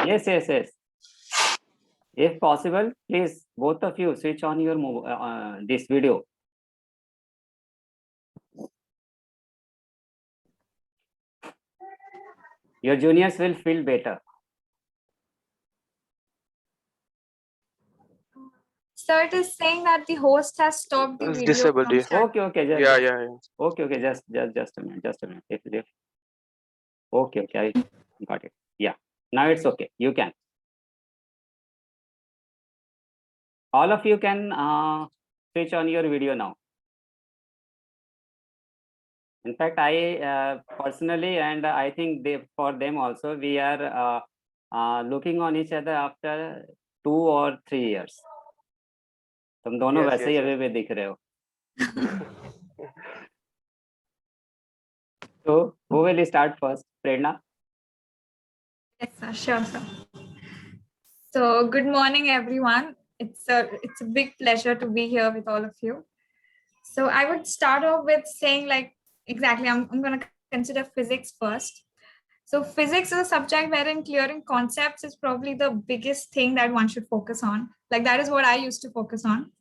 Yes, yes, yes. If possible, please, both of you switch on your this video. Your juniors will feel better. Sir, it is saying that the host has stopped the It's video disabled, from yeah. starting. Okay, Yeah. okay, just a minute. Okay, I got it. Yeah, now it's okay. You can. All of you can switch on your video now. In fact, I personally, and I think for them also, we are looking on each other after 2 or 3 years. तुम दोनों Yes, वैसे ही yes, अभी yes. भी दिख रहे हो. So who will start first? Prerna? Yes, sir. Sure, sir. So good morning, everyone. It's a big pleasure to be here with all of you. So I would start off with saying I'm going to consider physics first. So physics is a subject wherein clearing concepts is probably the biggest thing that one should focus on. Like that is what I used to focus on.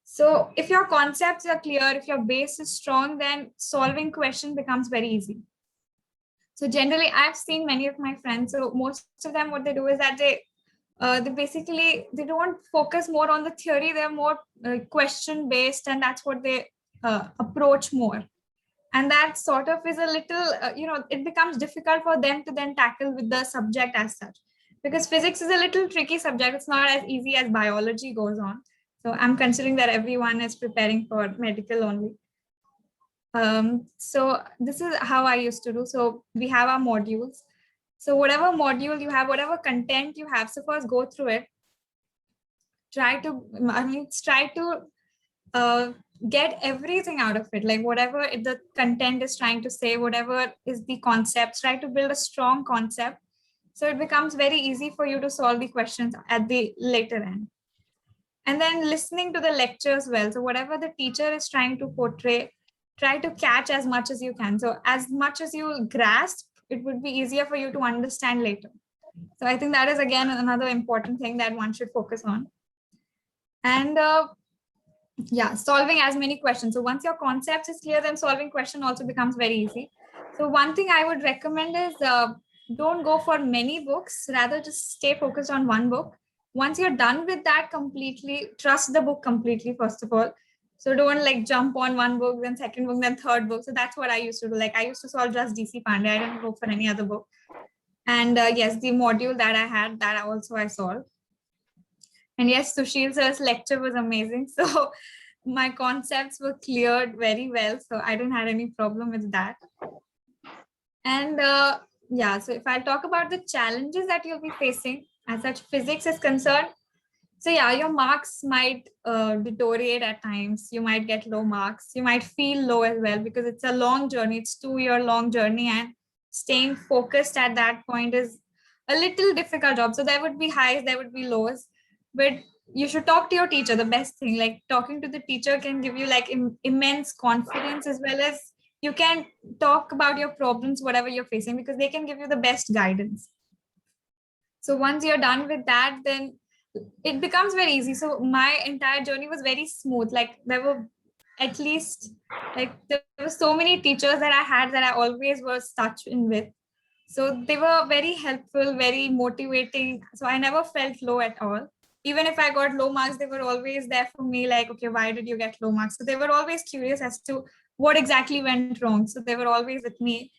So if your concepts are clear, if your base is strong, then solving question becomes very easy. So generally, I've seen many of my friends. So most of them, what they do is that they don't focus more on the theory. They're more question based, and that's what they approach more. And that sort of is a little, it becomes difficult for them to then tackle with the subject as such, because physics is a little tricky subject. It's not as easy as biology goes on. So I'm considering that everyone is preparing for medical only. So this is how I used to do. So we have our modules. So whatever module you have, whatever content you have, so first go through it. Try to get everything out of it, like whatever the content is trying to say, whatever is the concept, try to build a strong concept. So it becomes very easy for you to solve the questions at the later end. And then listening to the lectures well. So whatever the teacher is trying to portray, try to catch as much as you can. So as much as you grasp, it would be easier for you to understand later. So I think that is again another important thing that one should focus on. And solving as many questions. So once your concept is clear, then solving question also becomes very easy. So one thing I would recommend is don't go for many books, rather just stay focused on one book. Once you're done with that completely, trust the book completely, first of all. So don't like jump on one book, then second book, then third book. So that's what I used to do. Like I used to solve just DC Pandey. I didn't go for any other book. And yes, the module that I had, that also I solved. And yes, Sushil sir's lecture was amazing. So my concepts were cleared very well. So I didn't have any problem with that. And so if I talk about the challenges that you'll be facing as such physics is concerned, so yeah, your marks might deteriorate at times. You might get low marks. You might feel low as well because it's a long journey. It's 2-year long journey, and staying focused at that point is a little difficult job. So there would be highs, there would be lows, but you should talk to your teacher. The best thing, like talking to the teacher can give you like immense confidence, as well as you can talk about your problems, whatever you're facing, because they can give you the best guidance. So once you're done with that, then it becomes very easy. So my entire journey was very smooth. Like there were at least there were so many teachers that I had that I always was touch in with. So they were very helpful, very motivating. So I never felt low at all. Even if I got low marks, they were always there for me. Like, okay, why did you get low marks? So they were always curious as to what exactly went wrong. So they were always with me.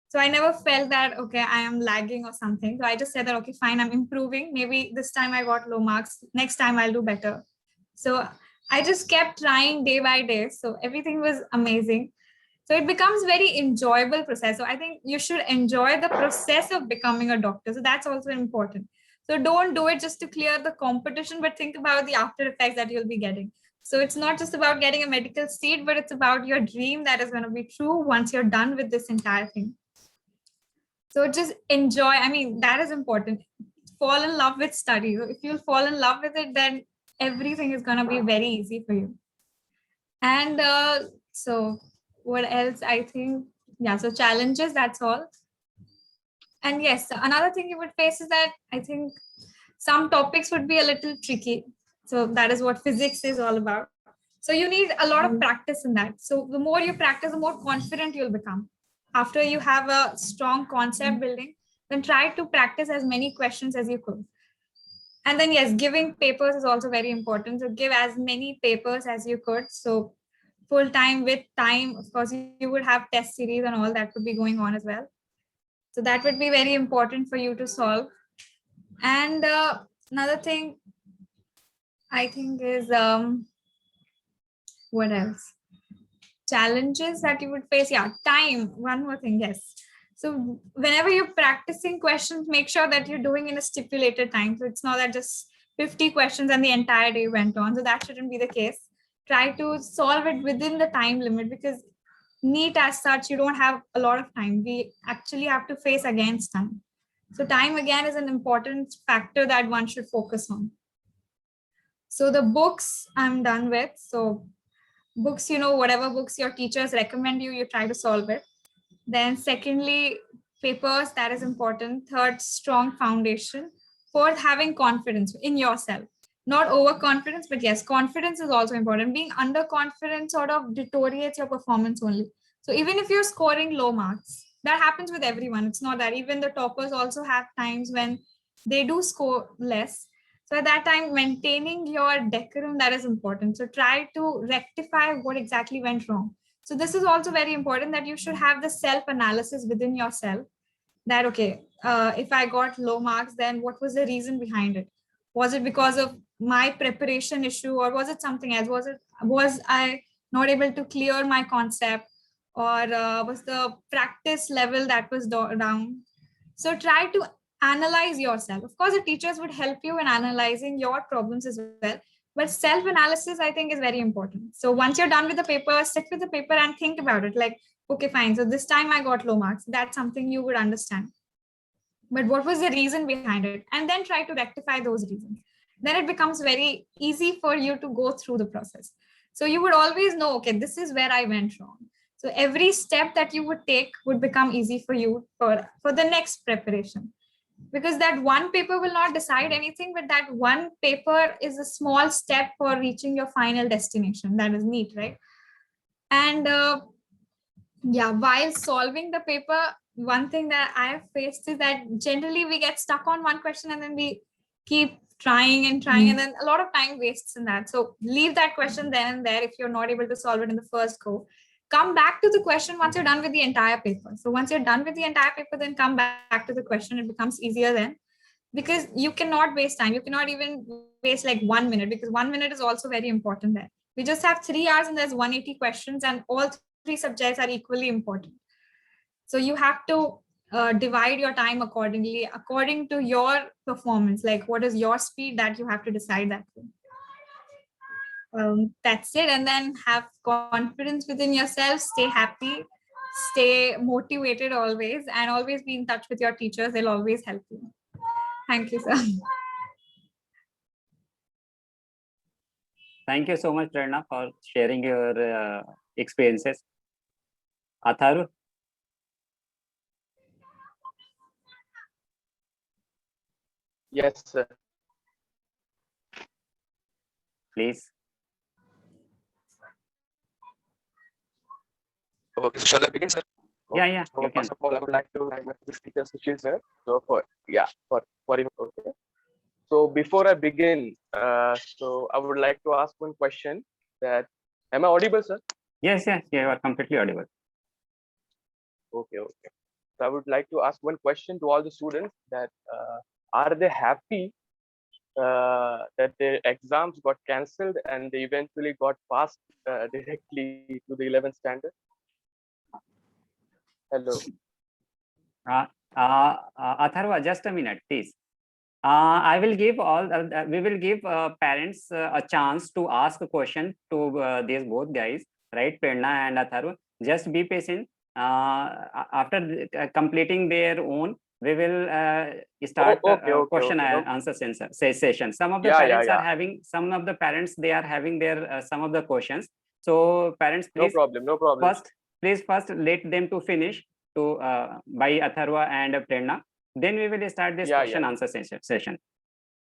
So I never felt that, okay, I am lagging or something. So I just said that, okay, fine, I'm improving. Maybe this time I got low marks. Next time I'll do better. So I just kept trying day by day. So everything was amazing. So it becomes very enjoyable process. So I think you should enjoy the process of becoming a doctor. So that's also important. So don't do it just to clear the competition, but think about the after effects that you'll be getting. So it's not just about getting a medical seat, but it's about your dream that is going to be true once you're done with this entire thing. So just enjoy. I mean, that is important. Fall in love with study. So if you'll fall in love with it, then everything is going to be very easy for you. And so what else? I think, yeah, so challenges, that's all. And yes, another thing you would face is that I think some topics would be a little tricky. So that is what physics is all about. So you need a lot of practice in that. So the more you practice, the more confident you'll become. After you have a strong concept building, then try to practice as many questions as you could. And then yes, giving papers is also very important. So give as many papers as you could. So full time with time, of course, you would have test series and all that would be going on as well. So that would be very important for you to solve. And another thing I think is what else? Challenges that you would face. Yeah, time. One more thing, yes. So whenever you're practicing questions, make sure that you're doing in a stipulated time. So it's not that just 50 questions and the entire day went on. So that shouldn't be the case. Try to solve it within the time limit, because NEET as such, you don't have a lot of time. We actually have to face against time. So time again is an important factor that one should focus on. So the books I'm done with. So books, whatever books your teachers recommend you, you try to solve it. Then secondly, papers, that is important. Third, strong foundation. Fourth, having confidence in yourself. Not overconfidence, but yes, confidence is also important. Being underconfident sort of deteriorates your performance only. So even if you're scoring low marks, that happens with everyone. It's not that. Even the toppers also have times when they do score less. So at that time, maintaining your decorum, that is important. So try to rectify what exactly went wrong. So this is also very important, that you should have the self-analysis within yourself, that, okay, if I got low marks, then what was the reason behind it? Was it because of my preparation issue, or was it something else? Was I not able to clear my concept, or was the practice level that was down? So try to analyze yourself. Of course, the teachers would help you in analyzing your problems as well. But self-analysis, I think, is very important. So once you're done with the paper, sit with the paper and think about it. Like, okay, fine. So this time I got low marks. That's something you would understand. But what was the reason behind it? And then try to rectify those reasons. Then it becomes very easy for you to go through the process. So you would always know, okay, this is where I went wrong. So every step that you would take would become easy for you for the next preparation. Because that one paper will not decide anything, but that one paper is a small step for reaching your final destination. That is NEET, right? And yeah, while solving the paper, one thing that I have faced is that generally we get stuck on one question and then we keep trying and trying, and then a lot of time wastes in that. So leave that question then and there if you're not able to solve it in the first go. Come back to the question once you're done with the entire paper. So once you're done with the entire paper, then come back to the question. It becomes easier then, because you cannot waste time. You cannot even waste like 1 minute, because 1 minute is also very important there. We just have 3 hours and there's 180 questions, and all three subjects are equally important. So you have to divide your time accordingly, according to your performance. Like, what is your speed, that you have to decide that. That's it. And then have confidence within yourself, stay happy, stay motivated always, and always be in touch with your teachers. They'll always help you. Thank you, sir. Thank you so much, Prerna, for sharing your experiences. Atharu? Yes, sir. Please. Okay, so shall I begin, sir? Yeah, So you can. first of all, I would like to thank my speaker, Sushil, sir. So for okay. So before I begin, so I would like to ask one question. That am I audible, sir? Yes, you are completely audible. Okay. So I would like to ask one question to all the students. That are they happy that their exams got cancelled and they eventually got passed directly to the 11th standard? Hello. Atharva, just a minute, please. I will give we will give parents a chance to ask a question to these both guys, right? Prerna and Atharva. Just be patient. After completing their own, we will start question and answer session. Some of the parents are having, some of the parents, they are having their some of the questions. So parents, please. No problem. First let them to finish to by Atharva and Prerna. Then we will start this Yeah, question answer session.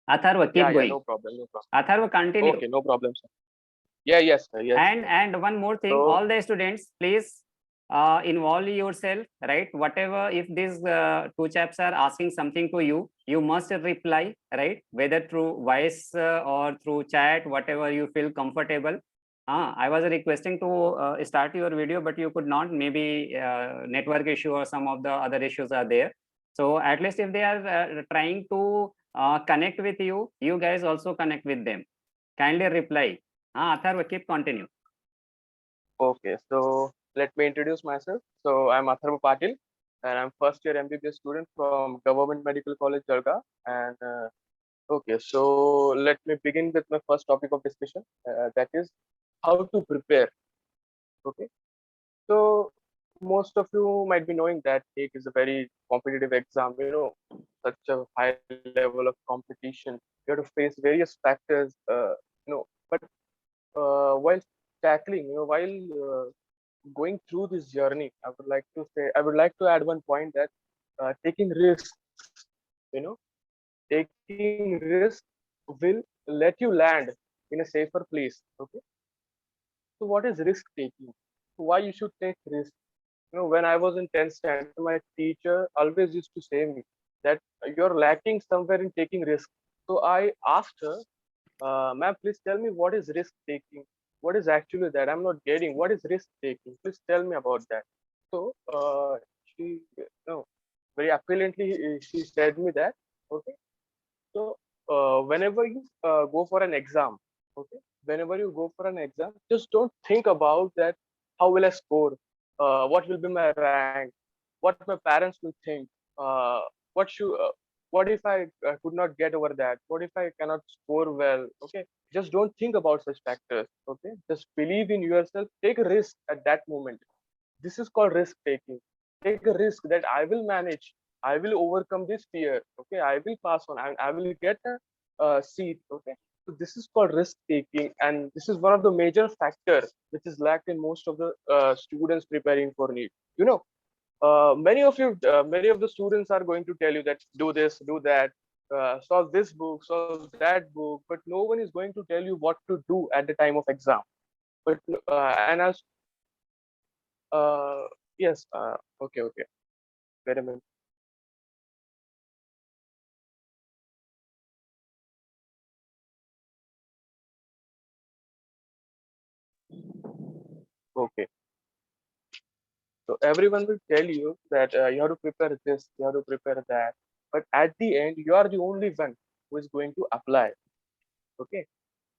Atharva, keep Yeah, going. no problem, no problem. Atharva, continue. Okay, no problem, sir. Yeah, yes, sir. Yes. And one more thing, So- all the students, please involve yourself, right? Whatever, if these two chaps are asking something to you, you must reply, right? Whether through voice or through chat, whatever you feel comfortable. I was requesting to start your video, but you could not. Maybe network issue or some of the other issues are there. So at least if they are trying to connect with you, you guys also connect with them. Kindly reply. Atharva, keep continue. Okay, so let me introduce myself. So I'm Atharva Patil, and I'm first year MBBS student from Government Medical College, Jalga. And okay, so let me begin with my first topic of discussion. That is how to prepare. Okay, so most of you might be knowing that CAKE is a very competitive exam. You know, such a high level of competition. You have to face various factors. But while tackling, while going through this journey, I would like to add one point that taking risks, you know, taking risks will let you land in a safer place. Okay. So what is risk taking? Why you should take risk? When I was in 10th standard, my teacher always used to say me that you're lacking somewhere in taking risk. So I asked her, ma'am, please tell me what is risk taking? What is actually that? I'm not getting. What is risk taking? Please tell me about that. So she, very appealingly, she said me that. Okay. So whenever you go for an exam, okay, whenever you go for an exam, just don't think about that. How will I score? What will be my rank? What my parents will think? Uh, what should? What if I could not get over that? What if I cannot score well? Okay, just don't think about such factors. Okay, just believe in yourself. Take a risk at that moment. This is called risk taking. Take a risk that I will manage. I will overcome this fear. Okay, I will pass on. I will get a seat. Okay, so this is called risk taking, and this is one of the major factors which is lacked in most of the students preparing for NEET. Many of the students are going to tell you that do this, do that, solve this book, solve that book, but no one is going to tell you what to do at the time of exam. But and as yes, okay, wait a minute. Okay, so everyone will tell you that you have to prepare this, you have to prepare that, but at the end, you are the only one who is going to apply. Okay,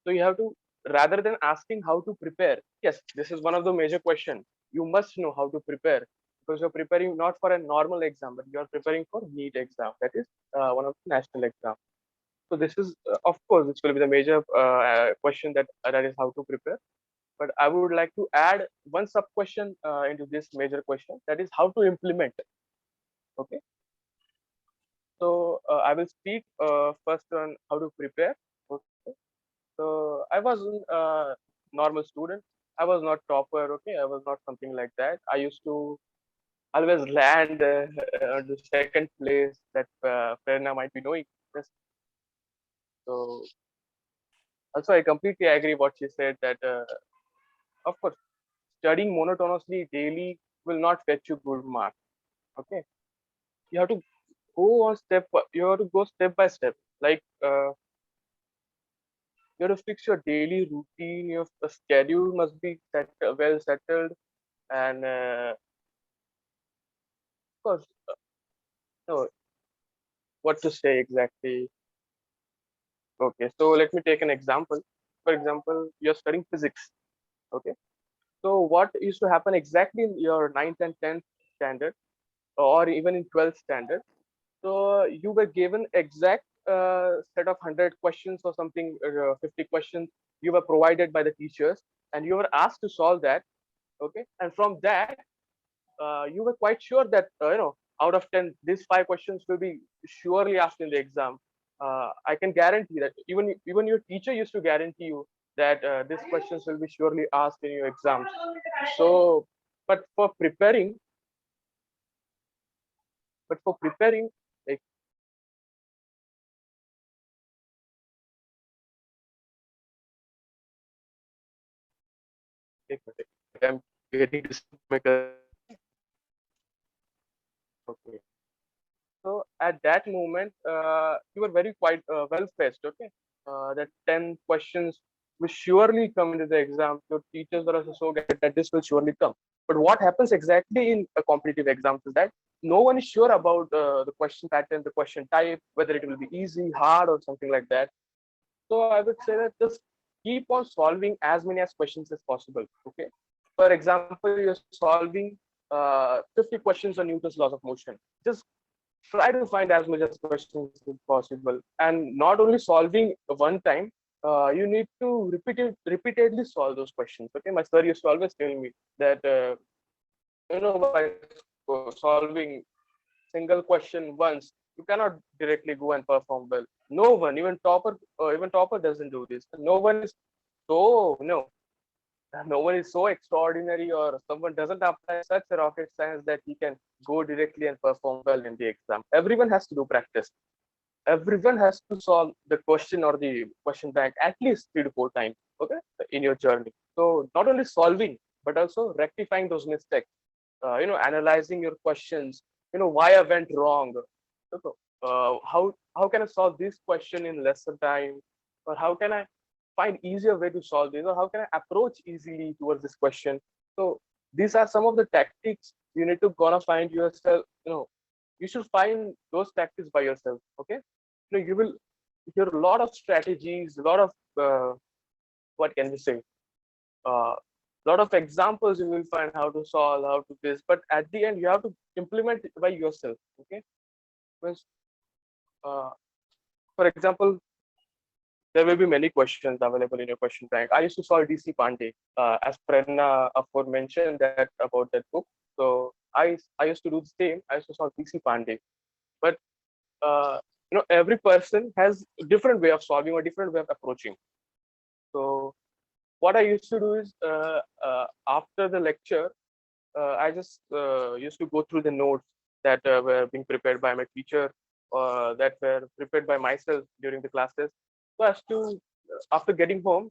so you have to, rather than asking how to prepare, yes, this is one of the major questions. You must know how to prepare because you're preparing not for a normal exam, but you're preparing for NEET exam. That is one of the national exam. So this is, of course, this will be the major question that is how to prepare. But I would like to add one sub question into this major question, that is how to implement. Okay, so I will speak first on how to prepare. Okay, so I was a normal student. I was not topper. Okay, I was not something like that. I used to always land on the second place that Prerna might be knowing. Yes. So also I completely agree what she said that of course studying monotonously daily will not fetch you good marks. Okay, you have to you have to go step by step. Like you have to fix your daily routine. Your schedule must be well settled, and of course, no, what to say exactly. Okay, so let me take an example. For example, you're studying physics. Okay, so what used to happen exactly in your 9th and 10th standard, or even in 12th standard? So you were given exact set of 100 questions or something, 50 questions you were provided by the teachers, and you were asked to solve that. Okay, and from that, you were quite sure that out of 10, these 5 questions will be surely asked in the exam. I can guarantee that even your teacher used to guarantee you that these questions will be surely asked in your exams. So, but for preparing, but for preparing, like एक minute. I'm getting disconnected. Okay. So at that moment, you were very quite well faced. Okay, that 10 questions will surely come into the exam. Your teachers are also so guided that this will surely come. But what happens exactly in a competitive exam is that no one is sure about the question pattern, the question type, whether it will be easy, hard, or something like that. So I would say that just keep on solving as many as questions as possible. Okay. For example, you're solving 50 questions on Newton's laws of motion. Just try to find as much as questions as possible, and not only solving one time. You need to repeatedly solve those questions. Okay, my sir used to always tell me that by solving single question once, you cannot directly go and perform well. No one, even topper doesn't do this. No one is so no no one is so extraordinary, or someone doesn't apply such a rocket science that he can go directly and perform well in the exam. Everyone has to do practice. Everyone has to solve the question or the question bank at least 3 to 4 times, okay, in your journey. So not only solving, but also rectifying those mistakes, analyzing your questions, why I went wrong. So, how can I solve this question in lesser time, or how can I find easier way to solve this, or how can I approach easily towards this question. So these are some of the tactics you need to gonna find yourself. You should find those tactics by yourself. Okay, you will hear a lot of strategies, a lot of what can we say, uh, lot of examples you will find how to solve, how to this, but at the end you have to implement it by yourself. Okay, because uh, for example, there will be many questions available in your question bank. I used to solve DC Pandey, as Prerna aforementioned that about that book. So I used to do the same. I used to solve DC Pandey, but every person has a different way of solving or different way of approaching. So what I used to do is after the lecture, I just used to go through the notes that were being prepared by my teacher, that were prepared by myself during the classes. So as to after getting home,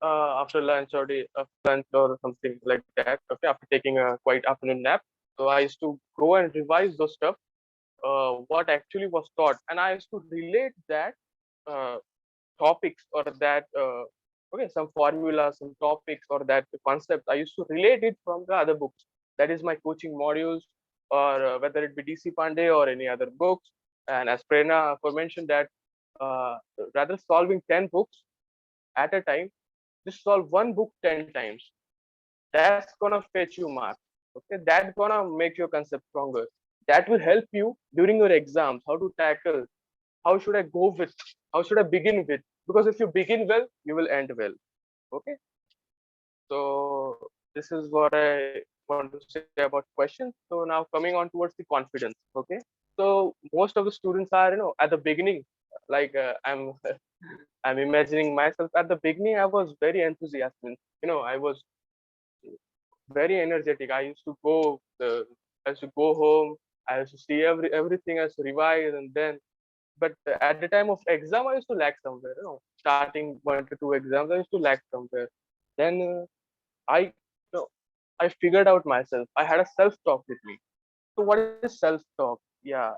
after lunch or lunch or something like that, okay, after taking a quiet afternoon nap, so I used to go and revise those stuff, what actually was taught, and I used to relate that uh, topics or that some formula, some topics or that concept. I used to relate it from the other books. That is my coaching modules, or whether it be DC Pandey or any other books. And as Prerna aforementioned that rather solving 10 books at a time, just solve one book 10 times. That's gonna fetch you marks. Okay, that's gonna make your concept stronger. That will help you during your exams how to tackle, how should I go with, how should I begin with, because if you begin well you will end well. Okay, so this is what I want to say about questions. So now coming on towards the confidence. Okay, so most of the students are at the beginning, like I'm imagining myself at the beginning. I was very enthusiastic, I was very energetic. I used to go home. I used to see everything. I used to revise, and then, but at the time of exam, I used to lag somewhere. Starting 1 to 2 exams, I used to lag somewhere. Then I figured out myself. I had a self-talk with me. So what is self-talk? Yeah,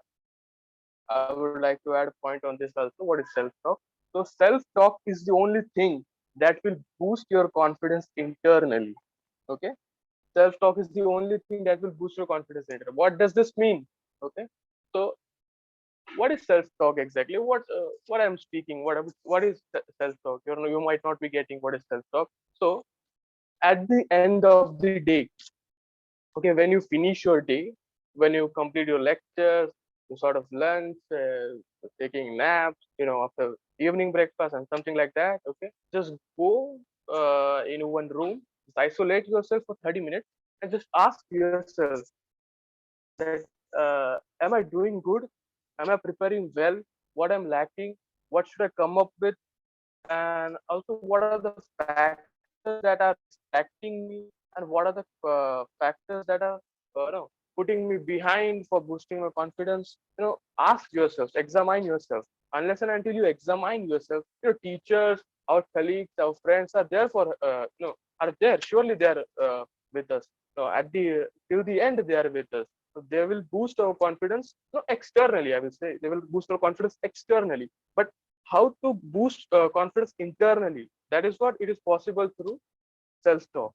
I would like to add a point on this also. What is self-talk? So self-talk is the only thing that will boost your confidence internally. Okay, self-talk is the only thing that will boost your confidence later. What does this mean? Okay, so what is self-talk exactly? What I'm speaking? What is self-talk? You might not be getting what is self-talk. So at the end of the day, okay, when you finish your day, when you complete your lectures, you sort of lunch, taking naps, after evening breakfast and something like that. Okay, just go in one room, just isolate yourself for 30 minutes and just ask yourself that am I doing good? Am I preparing well? What I'm lacking? What should I come up with? And also, what are the factors that are distracting me? And what are the factors that are putting me behind for boosting my confidence? Ask yourself, examine yourself. Unless and until you examine yourself, your teachers, our colleagues, our friends are there for are there. Surely they are with us. So at the till the end, they are with us. So they will boost our confidence. No, externally, I will say they will boost our confidence externally. But how to boost confidence internally? That is what it is possible through self-talk.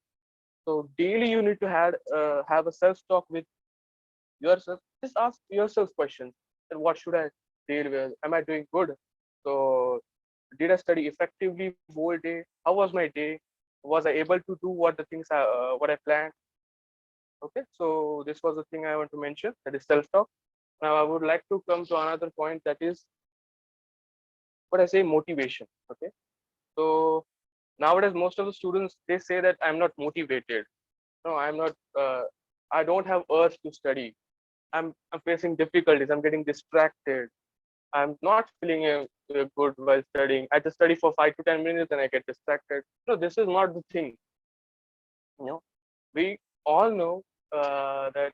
So daily you need to have a self-talk with yourself. Just ask yourself questions. That what should I deal with? Am I doing good? So did I study effectively whole day? How was my day? Was I able to do what the things what I planned? Okay, so this was the thing I want to mention. That is self-talk. Now I would like to come to another point, that is what I say, motivation. Okay, so nowadays most of the students, they say that I'm not motivated. No, I'm not. I don't have urge to study. I'm facing difficulties. I'm getting distracted. I'm not feeling good while studying. I just study for 5 to 10 minutes and I get distracted. No, this is not the thing. You know, we all know that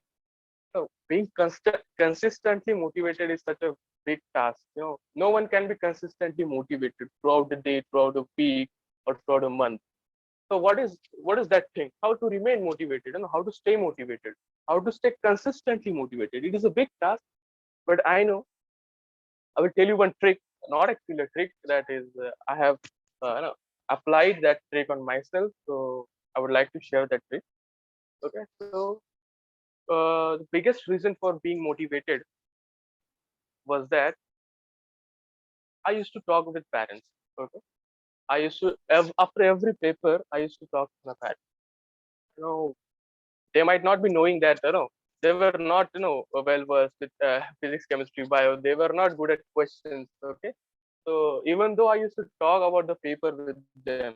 being consistently motivated is such a big task. No one can be consistently motivated throughout the day, throughout the week, or throughout a month. So what is that thing? How to remain motivated and how to stay motivated? How to stay consistently motivated? It is a big task, but I know I will tell you one trick, not actually a trick, that is I have applied that trick on myself. So I would like to share that trick. Okay, so the biggest reason for being motivated was that I used to talk with parents. Okay, I used to after every paper I used to talk to my parents. You know, they might not be knowing that they were not well versed with physics, chemistry, bio. They were not good at questions. Okay, so even though I used to talk about the paper with them,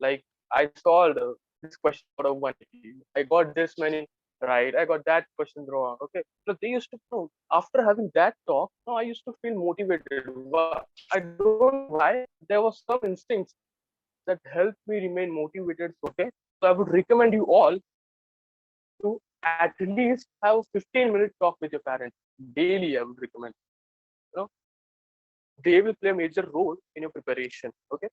like I solved this question out of 180, I got this many right, I got that question wrong. Okay, so they used to know. After having that talk, I used to feel motivated. I don't know why. There was some instincts that helped me remain motivated. Okay, so I would recommend you all to at least have a 15-minute talk with your parents daily. I would recommend. You know, they will play a major role in your preparation. Okay,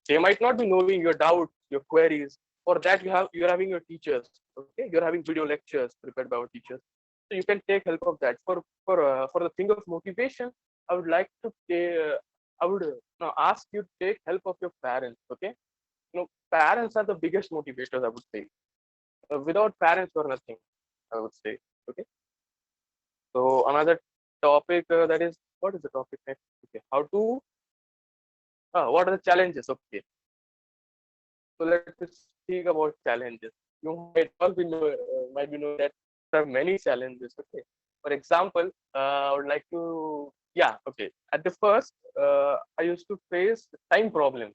they might not be knowing your doubts, your queries. For that, you're having your teachers. Okay, you're having video lectures prepared by our teachers, so you can take help of that. For the thing of motivation, I would like to I would ask you to take help of your parents. Okay, parents are the biggest motivators, I would say. Without parents, you're nothing, I would say. Okay, so another topic, that is, what is the topic next? Okay, how to what are the challenges? Okay, so let's speak about challenges. You might be knowing that there are many challenges. Okay, for example, I would like to, yeah, okay. At the first, I used to face time problems.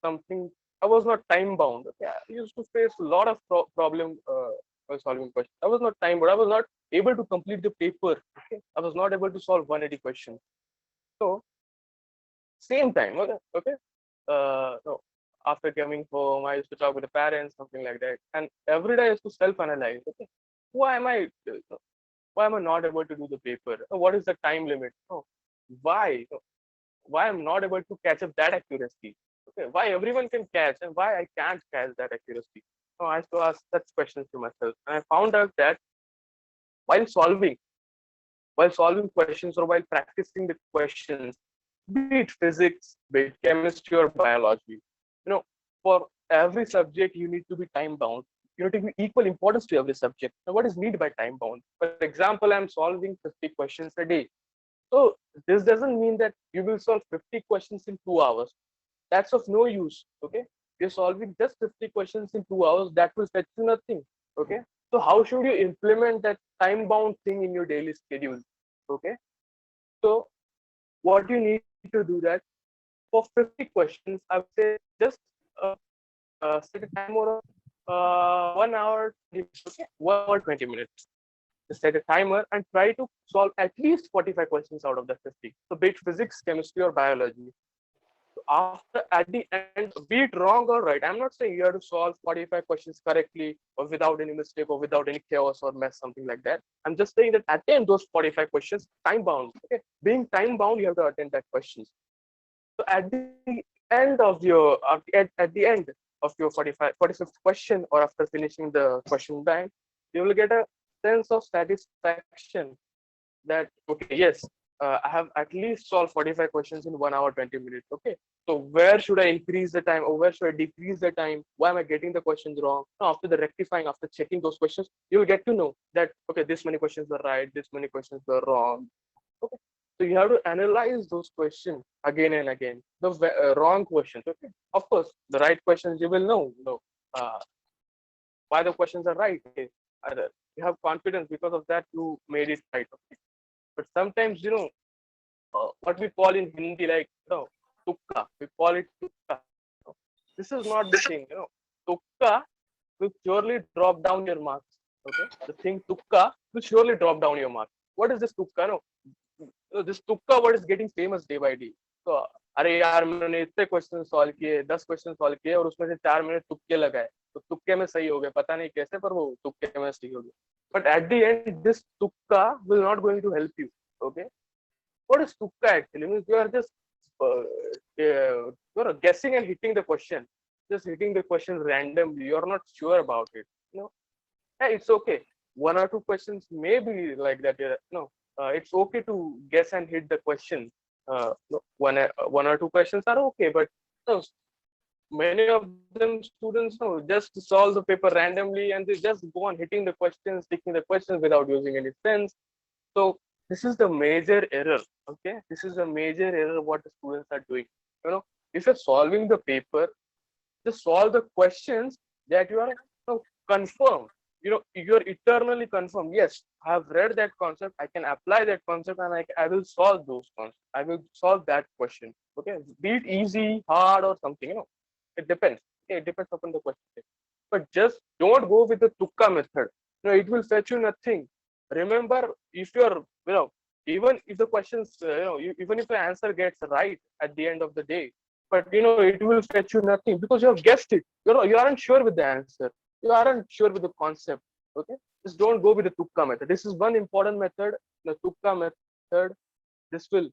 Something, I was not time bound. Okay, I used to face a lot of problem while solving questions. I was not time bound. I was not able to complete the paper. Okay, I was not able to solve 180 questions. So same time. Okay, okay. No, after coming home, I used to talk with the parents, something like that. And every day I used to self-analyze. Okay, why am I? Why am I not able to do the paper? What is the time limit? Why? Why I'm not able to catch up that accuracy? Okay, why everyone can catch and why I can't catch that accuracy? I used to ask such questions to myself, and I found out that while solving, questions, or while practicing the questions, be it physics, be it chemistry or biology, for every subject you need to be time bound. You need to give equal importance to every subject. Now, what is meant by time bound? For example, I'm solving 50 questions a day. So this doesn't mean that you will solve 50 questions in 2 hours. That's of no use. Okay, you're solving just 50 questions in 2 hours. That will fetch you nothing. Okay, so how should you implement that time bound thing in your daily schedule? Okay, so what you need to do that for 50 questions, I would say just uh, set a timer of 1 hour, 20 minutes. Okay, 1 hour, 20 minutes. Just set a timer and try to solve at least 45 questions out of the 50. So be it physics, chemistry, or biology. So after, at the end, be it wrong or right, I'm not saying you have to solve 45 questions correctly or without any mistake or without any chaos or mess, something like that. I'm just saying that at the end, those 45 questions, time bound. Okay, being time bound, you have to attend that questions. So at the end of your at the end of your 45th question, or after finishing the question bank, you will get a sense of satisfaction that, okay, yes, I have at least solved 45 questions in 1 hour 20 minutes. Okay, so where should I increase the time, or where should I decrease the time? Why am I getting the questions wrong? Now, after the rectifying, after checking those questions, you will get to know that, okay, this many questions were right, this many questions were wrong. Okay, so you have to analyze those questions again and again, the wrong questions. Okay, of course, the right questions you will know uh, why the questions are right. Okay, you have confidence, because of that you made it right. Okay, but sometimes, what we call in Hindi, like, tukka, we call it tukka. This is not the thing. Tukka will surely drop down your marks. Okay, the thing tukka will surely drop down your marks. What is this tukka? No, this tukka word is getting famous day by day. So, अरे यार मैंने इतने question solve किए, 10 question solve किए, और उसमें से 4 मैंने तुक्के लगाए, तो तुक्के में सही हो गए, पता नहीं कैसे, पर वो तुक्के में सही हो गया. But at the end, this tukka will not going to help you. Okay, what is tukka actually? Means you are just you're guessing and hitting the question, just hitting the question randomly. You're not sure about it. Hey, it's okay. 1 or 2 questions may be like that. It's okay to guess and hit the question. One or two questions are okay, but many of them students just solve the paper randomly, and they just go on hitting the questions, taking the questions without using any sense. So this is the major error. Okay, this is a major error what the students are doing. If you're solving the paper, just solve the questions that you are confirmed. You're eternally confirmed. Yes, I have read that concept, I can apply that concept, and I will solve those concepts. I will solve that question. Okay, be it easy, hard, or something. It depends. Okay, it depends upon the question. But just don't go with the tukka method. It will fetch you nothing. Remember, if you're even if the questions even if the answer gets right at the end of the day, but it will fetch you nothing, because you have guessed it. You aren't sure with the answer, you aren't sure with the concept. Okay, just don't go with the tukka method. This is one important method, the tukka method. This will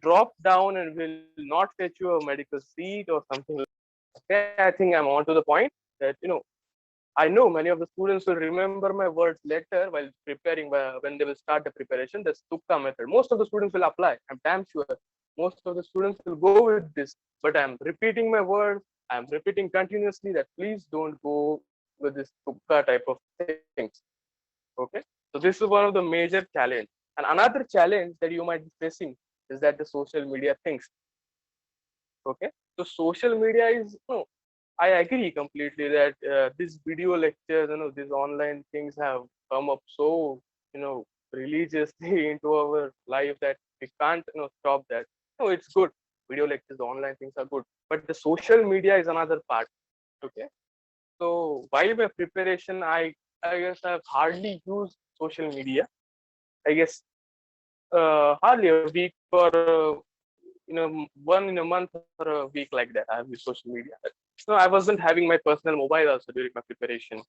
drop down and will not fetch you a medical seat or something like that. Okay, I think I'm on to the point that I know many of the students will remember my words later while preparing, when they will start the preparation. The tukka method, most of the students will apply. I'm damn sure most of the students will go with this. But I'm repeating my words. I'm repeating continuously that please don't go with this tukka type of things. Okay, so this is one of the major challenge. And another challenge that you might be facing is that the social media things. Okay, so social media is I agree completely that these video lectures, these online things have come up so, religiously into our life that we can't, stop that. No, it's good. Video lectures, online things are good, but the social media is another part. Okay, so while my preparation, I guess I've hardly used social media. I guess hardly a week, or one in a month or a week, like that I have used social media. So I wasn't having my personal mobile also during my preparation.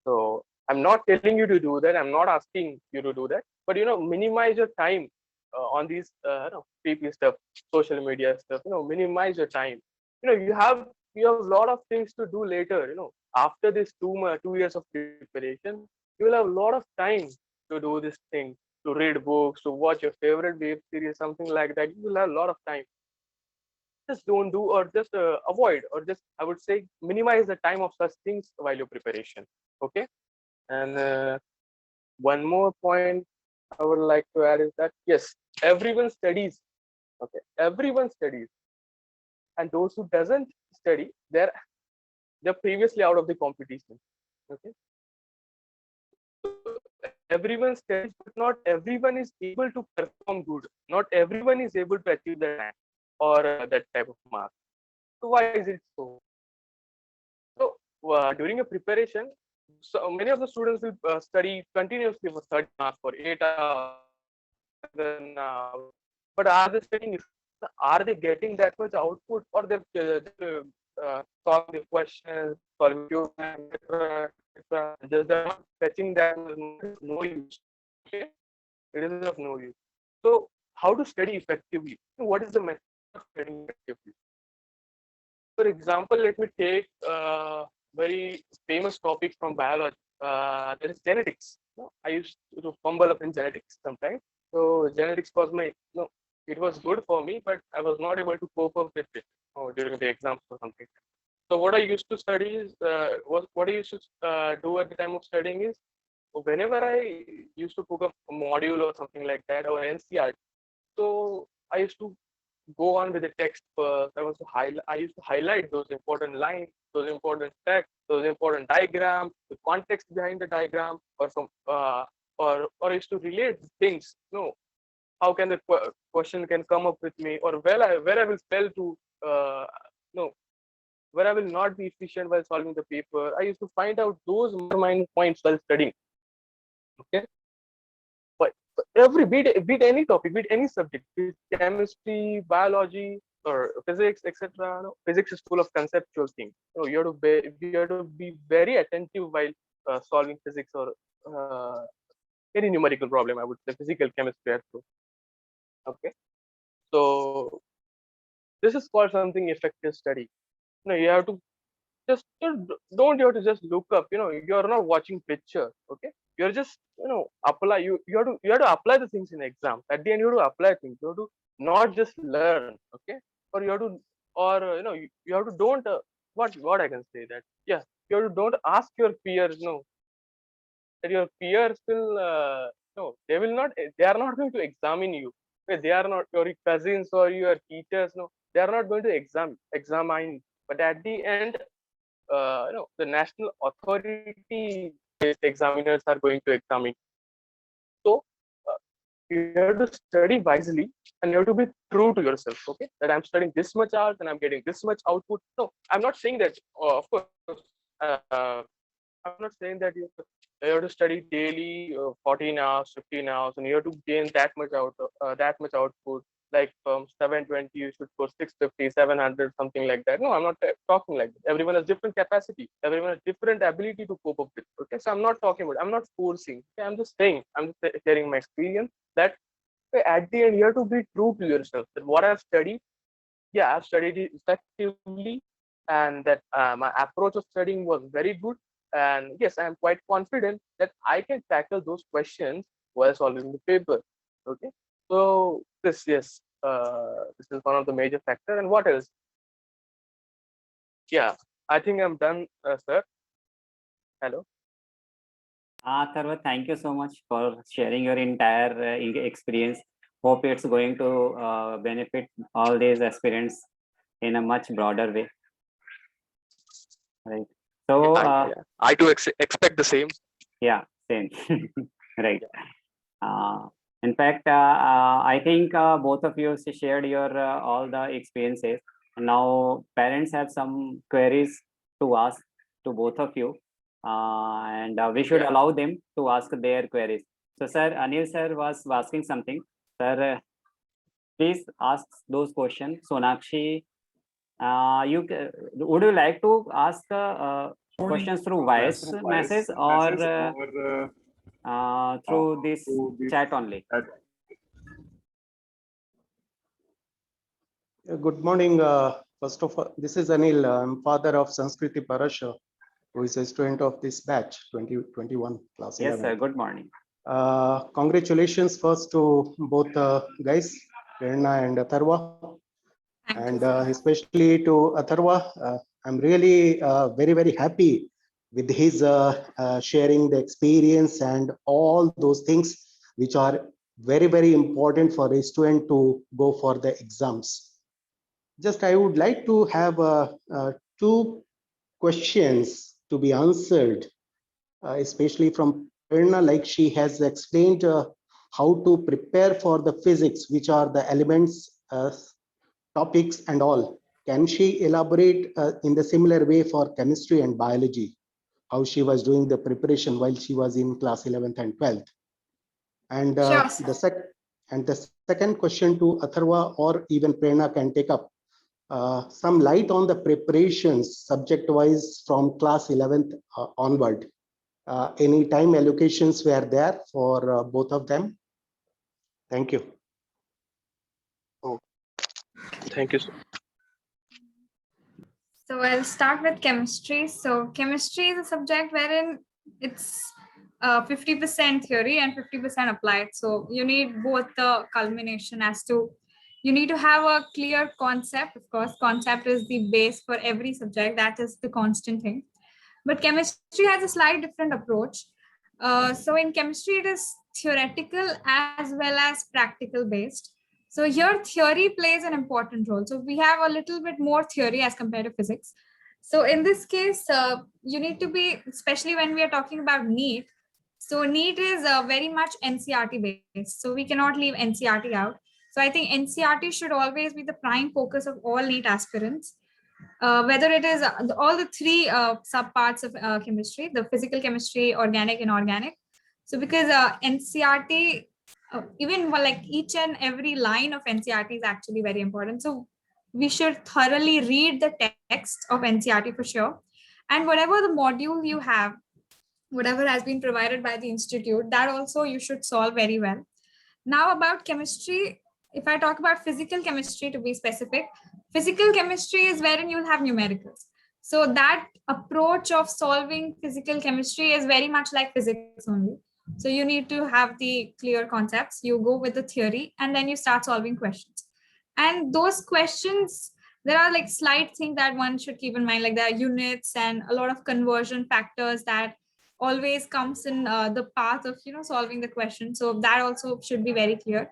So I'm not telling you to do that. I'm not asking you to do that. But minimize your time on these PP stuff, social media stuff. Minimize your time. You have a lot of things to do later. After this 2 years of preparation, you will have a lot of time to do this thing, to read books, to watch your favorite web series, something like that. You will have a lot of time. Just don't do, or just avoid, or just, I would say, minimize the time of such things while your preparation. Okay, and one more point I would like to add is that, yes, everyone studies. Okay, everyone studies, and those who doesn't study, they're previously out of the competition. Okay, everyone studies, but not everyone is able to perform good. Not everyone is able to achieve that rank or that type of mark. So why is it so? So during a preparation, so many of the students will study continuously for 30 marks, for 8 hours, 7 hours. But are they studying? Are they getting that much output, or they're solving the questions, solving etc., etc. Just they're not fetching that much, no use. Okay, it is of no use. So how to study effectively? What is the method of studying effectively? For example, let me take a very famous topic from biology. There is genetics. I used to fumble up in genetics sometimes. So genetics was my it was good for me, but I was not able to cope up with it during the exams or something. So what I used to study is what I used to do at the time of studying is whenever I used to cook up a module or something like that or NCR, so I used to go on with the text first. I used to highlight those important lines, those important text, those important diagrams, the context behind the diagram, or some or I used to relate things. How can the question can come up with me, or where I will fail to no where I will not be efficient while solving the paper. I used to find out those mastermind points while studying. Okay, but every bit any topic, bit any subject, be it chemistry, biology, or physics, etc. No, physics is full of conceptual things. You have to be very attentive while solving physics or any numerical problem. I would say physical chemistry as well. Okay, so this is called something effective study. You have to just don't you have to just look up. You're not watching picture. Okay, you're just apply. You have to apply the things in exam. At the end, you have to apply things. You have to not just learn. Okay, or you have to you have to don't what I can say that you have to don't ask your peers. That your peers will no they are not going to examine you. Okay, they are not your cousins or your teachers. No, they are not going to examine. But at the end, the national authority based examiners are going to examine. So you have to study wisely and you have to be true to yourself. Okay, that I'm studying this much hours and I'm getting this much output. No, I'm not saying that. Of course, I'm not saying that you have to study daily 14 hours, 15 hours, and you have to gain that much output. Like from 720, you should go 650, 700, something like that. No, I'm not talking like that. Everyone has different capacity. Everyone has different ability to cope up with. Okay, so I'm not talking about. I'm not forcing. Okay, I'm just saying. I'm just sharing my experience that at the end you have to be true to yourself. That what I've studied, I've studied it effectively, and that my approach of studying was very good. And yes, I am quite confident that I can tackle those questions while solving the paper. Okay, so this this is one of the major factors. And what else? Yeah, I think I'm done, sir. Hello. Tharva, thank you so much for sharing your entire experience. Hope it's going to benefit all these aspirants in a much broader way. Right. So, I do expect the same. Yeah, same. Right. In fact, I think both of you shared your all the experiences. Now, parents have some queries to ask to both of you, and we should allow them to ask their queries. So, sir, Anil sir was asking something. Sir, please ask those questions. Sonakshi, would you like to ask questions through voice message or through this chat only? Good morning. First of all, this is Anil. I'm father of Sanskriti Parasha, who is a student of this batch 2021 class 11. Yes, sir. Good morning. Congratulations first to both guys, Prerna and Atharva. And especially to Atharva, I'm really very, very happy with his sharing the experience and all those things which are very, very important for a student to go for the exams. Just I would like to have two questions to be answered, especially from Prerna, like she has explained how to prepare for the physics, which are the elements, topics and all. Can she elaborate in the similar way for chemistry and biology, how she was doing the preparation while she was in class 11th and 12th? And the second question to Atharva or even Prerna can take up some light on the preparations subject-wise from class 11th onward. Any time allocations were there for both of them? Thank you. Oh, thank you, sir. I'll start with chemistry. So chemistry is a subject wherein it's 50% theory and 50% applied. So you need both the culmination as to, you need to have a clear concept. Of course, concept is the base for every subject. That is the constant thing. But chemistry has a slight different approach. So in chemistry, it is theoretical as well as practical based. So here theory plays an important role. So we have a little bit more theory as compared to physics. So in this case, you need to be, especially when we are talking about NEET. So NEET is very much NCERT based. So we cannot leave NCERT out. So I think NCERT should always be the prime focus of all NEET aspirants. Whether it is all the three subparts of chemistry, the physical chemistry, organic, inorganic. So because NCERT, even like each and every line of NCERT is actually very important. So we should thoroughly read the text of NCERT for sure. And whatever the module you have, whatever has been provided by the institute, that also you should solve very well. Now about chemistry, if I talk about physical chemistry to be specific, physical chemistry is wherein you'll have numericals. So that approach of solving physical chemistry is very much like physics only. So you need to have the clear concepts, you go with the theory, and then you start solving questions. And those questions, there are like slight things that one should keep in mind, like there are units and a lot of conversion factors that always comes in the path of solving the question. So that also should be very clear.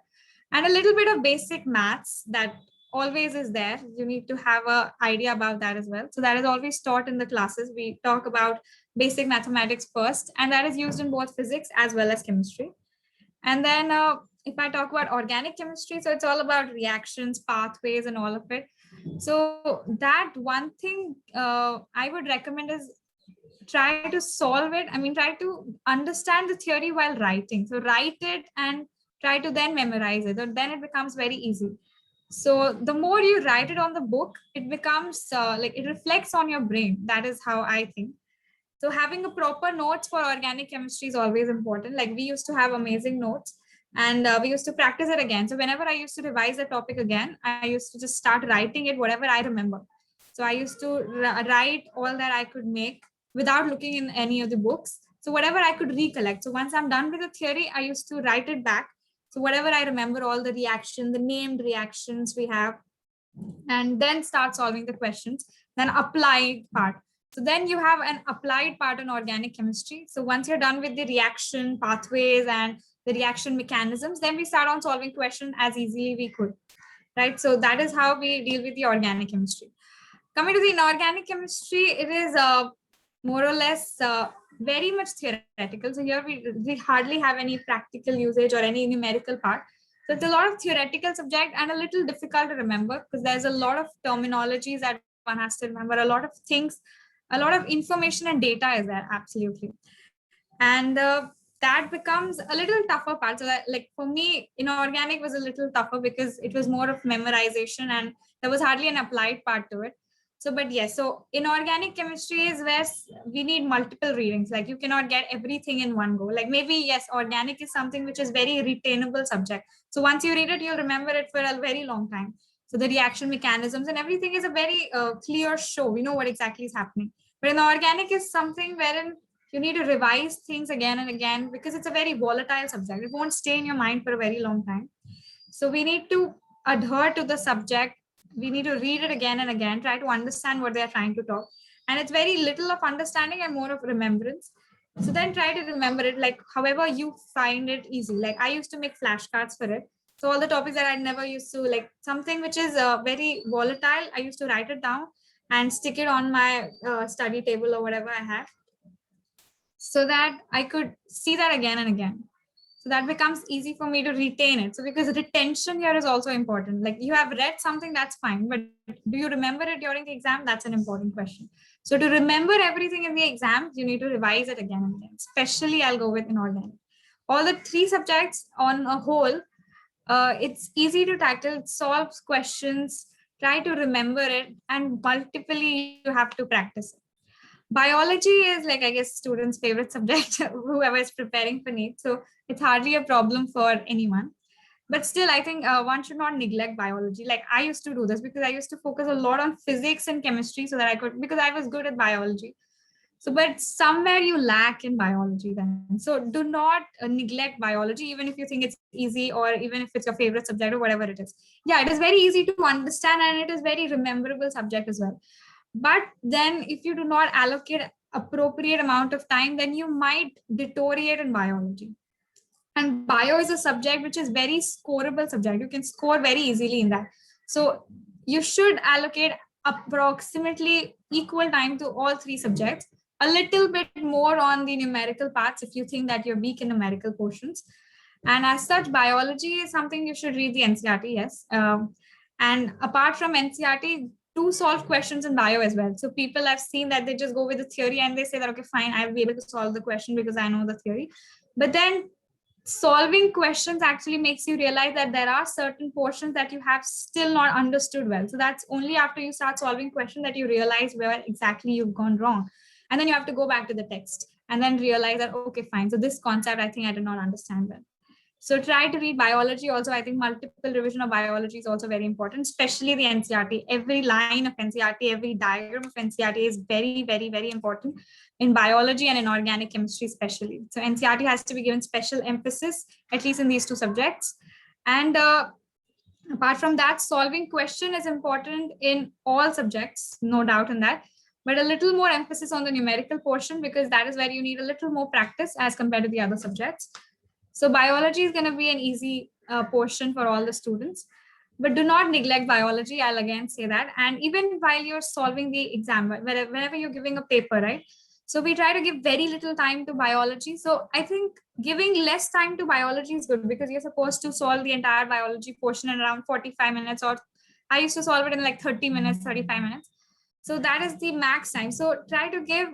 And a little bit of basic maths that always is there. You need to have an idea about that as well. So that is always taught in the classes. We talk about basic mathematics first, and that is used in both physics as well as chemistry. And then if I talk about organic chemistry, so it's all about reactions, pathways, and all of it. So that one thing I would recommend is try to solve it. I mean, try to understand the theory while writing. So write it and try to then memorize it, or then it becomes very easy. So the more you write it on the book, it becomes like it reflects on your brain. That is how I think. So having a proper notes for organic chemistry is always important. Like we used to have amazing notes, and we used to practice it again. So whenever I used to revise the topic again, I used to just start writing it, whatever I remember. So I used to write all that I could make without looking in any of the books. So whatever I could recollect. So once I'm done with the theory, I used to write it back. So whatever I remember, all the reaction, the named reactions we have, and then start solving the questions, then applied part. So then you have an applied part in organic chemistry. So once you're done with the reaction pathways and the reaction mechanisms, then we start on solving question as easily we could, right? So that is how we deal with the organic chemistry. Coming to the inorganic chemistry, it is more or less very much theoretical. So here we hardly have any practical usage or any numerical part. So it's a lot of theoretical subject and a little difficult to remember because there's a lot of terminologies that one has to remember, a lot of things, a lot of information and data is there, absolutely. And that becomes a little tougher part. So that, like for me, inorganic was a little tougher because it was more of memorization and there was hardly an applied part to it. So, but yes, so inorganic chemistry is where we need multiple readings. Like you cannot get everything in one go. Like maybe, yes, organic is something which is very retainable subject. So once you read it, you'll remember it for a very long time. So the reaction mechanisms and everything is a very clear show. We know what exactly is happening. But inorganic is something wherein you need to revise things again and again because it's a very volatile subject. It won't stay in your mind for a very long time. So we need to adhere to the subject. We need to read it again and again, try to understand what they're trying to talk. And it's very little of understanding and more of remembrance. So then try to remember it like however you find it easy. Like I used to make flashcards for it. So all the topics that I never used to, like something which is very volatile, I used to write it down and stick it on my study table or whatever I had, so that I could see that again and again. So that becomes easy for me to retain it. So because retention here is also important. Like you have read something, that's fine, but do you remember it during the exam? That's an important question. So to remember everything in the exam, you need to revise it again and again. Especially I'll go with inorganic. All the three subjects on a whole, it's easy to tackle. It solves questions, try to remember it, and multiply you have to practice it. Biology is like, I guess, students' favorite subject, whoever is preparing for NEET. So it's hardly a problem for anyone. But still, I think one should not neglect biology. Like I used to do this because I used to focus a lot on physics and chemistry so that I could, because I was good at biology. So, but somewhere you lack in biology then. So do not neglect biology, even if you think it's easy or even if it's your favorite subject or whatever it is. Yeah, it is very easy to understand and it is very rememberable subject as well. But then if you do not allocate appropriate amount of time, then you might deteriorate in biology. And bio is a subject which is very scoreable subject. You can score very easily in that. So you should allocate approximately equal time to all three subjects, a little bit more on the numerical parts if you think that you're weak in numerical portions. And as such, biology is something you should read the NCERT, yes. And apart from NCERT, do solve questions in bio as well. So people have seen that they just go with the theory and they say that, okay, fine, I'll be able to solve the question because I know the theory. But then solving questions actually makes you realize that there are certain portions that you have still not understood well. So that's only after you start solving questions that you realize where exactly you've gone wrong. And then you have to go back to the text and then realize that, okay, fine. So this concept, I think I did not understand well. So try to read biology. Also, I think multiple revision of biology is also very important, especially the NCERT. Every line of NCERT, every diagram of NCERT is very, very, very important in biology and in organic chemistry, especially. So NCERT has to be given special emphasis, at least in these two subjects. And apart from that, solving question is important in all subjects, no doubt in that. But a little more emphasis on the numerical portion because that is where you need a little more practice as compared to the other subjects. So biology is going to be an easy portion for all the students, but do not neglect biology. I'll again say that. And even while you're solving the exam, whenever you're giving a paper, right? So we try to give very little time to biology. So I think giving less time to biology is good because you're supposed to solve the entire biology portion in around 45 minutes, or I used to solve it in like 30 minutes, 35 minutes. So that is the max time. So try to give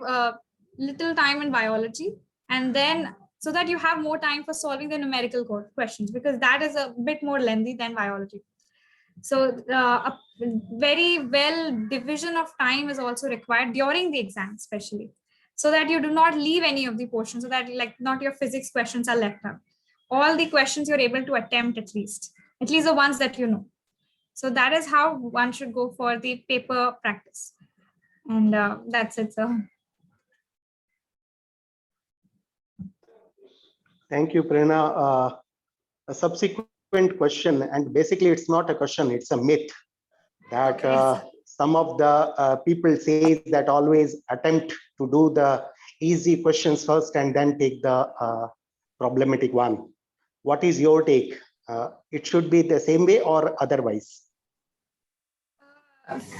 little time in biology, and then so that you have more time for solving the numerical questions, because that is a bit more lengthy than biology. So a very well division of time is also required during the exam, especially, so that you do not leave any of the portions, so that like not your physics questions are left out. All the questions you're able to attempt at least the ones that you know. So that is how one should go for the paper practice. And that's it. So Thank you, Prerna. A subsequent question, and basically it's not a question, it's a myth that some of the people say that always attempt to do the easy questions first and then take the problematic one. What is your take? It should be the same way or otherwise?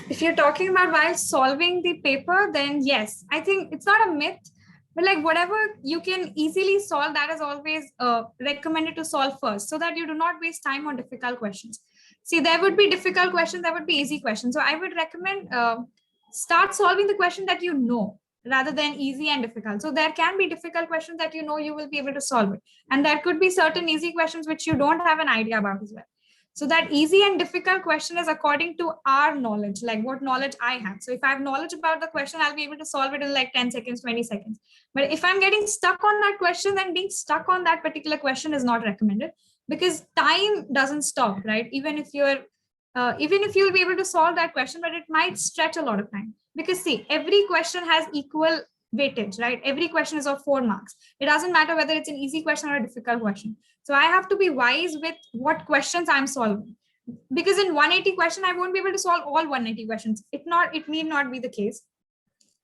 If you're talking about while solving the paper, then yes, I think it's not a myth. But like whatever you can easily solve, that is always recommended to solve first, so that you do not waste time on difficult questions. See, there would be difficult questions, there would be easy questions. So I would recommend start solving the question that you know rather than easy and difficult. So there can be difficult questions that you know you will be able to solve it. And there could be certain easy questions which you don't have an idea about as well. So that easy and difficult question is according to our knowledge, like what knowledge I have. So if I have knowledge about the question, I'll be able to solve it in like 10 seconds, 20 seconds. But if I'm getting stuck on that question, then being stuck on that particular question is not recommended, because time doesn't stop, right? Even if you'll be able to solve that question, but it might stretch a lot of time. Because see, every question has equal weightage, right? Every question is of 4 marks. It doesn't matter whether it's an easy question or a difficult question. So I have to be wise with what questions I'm solving, because in 180 question, I won't be able to solve all 180 questions. It need not be the case.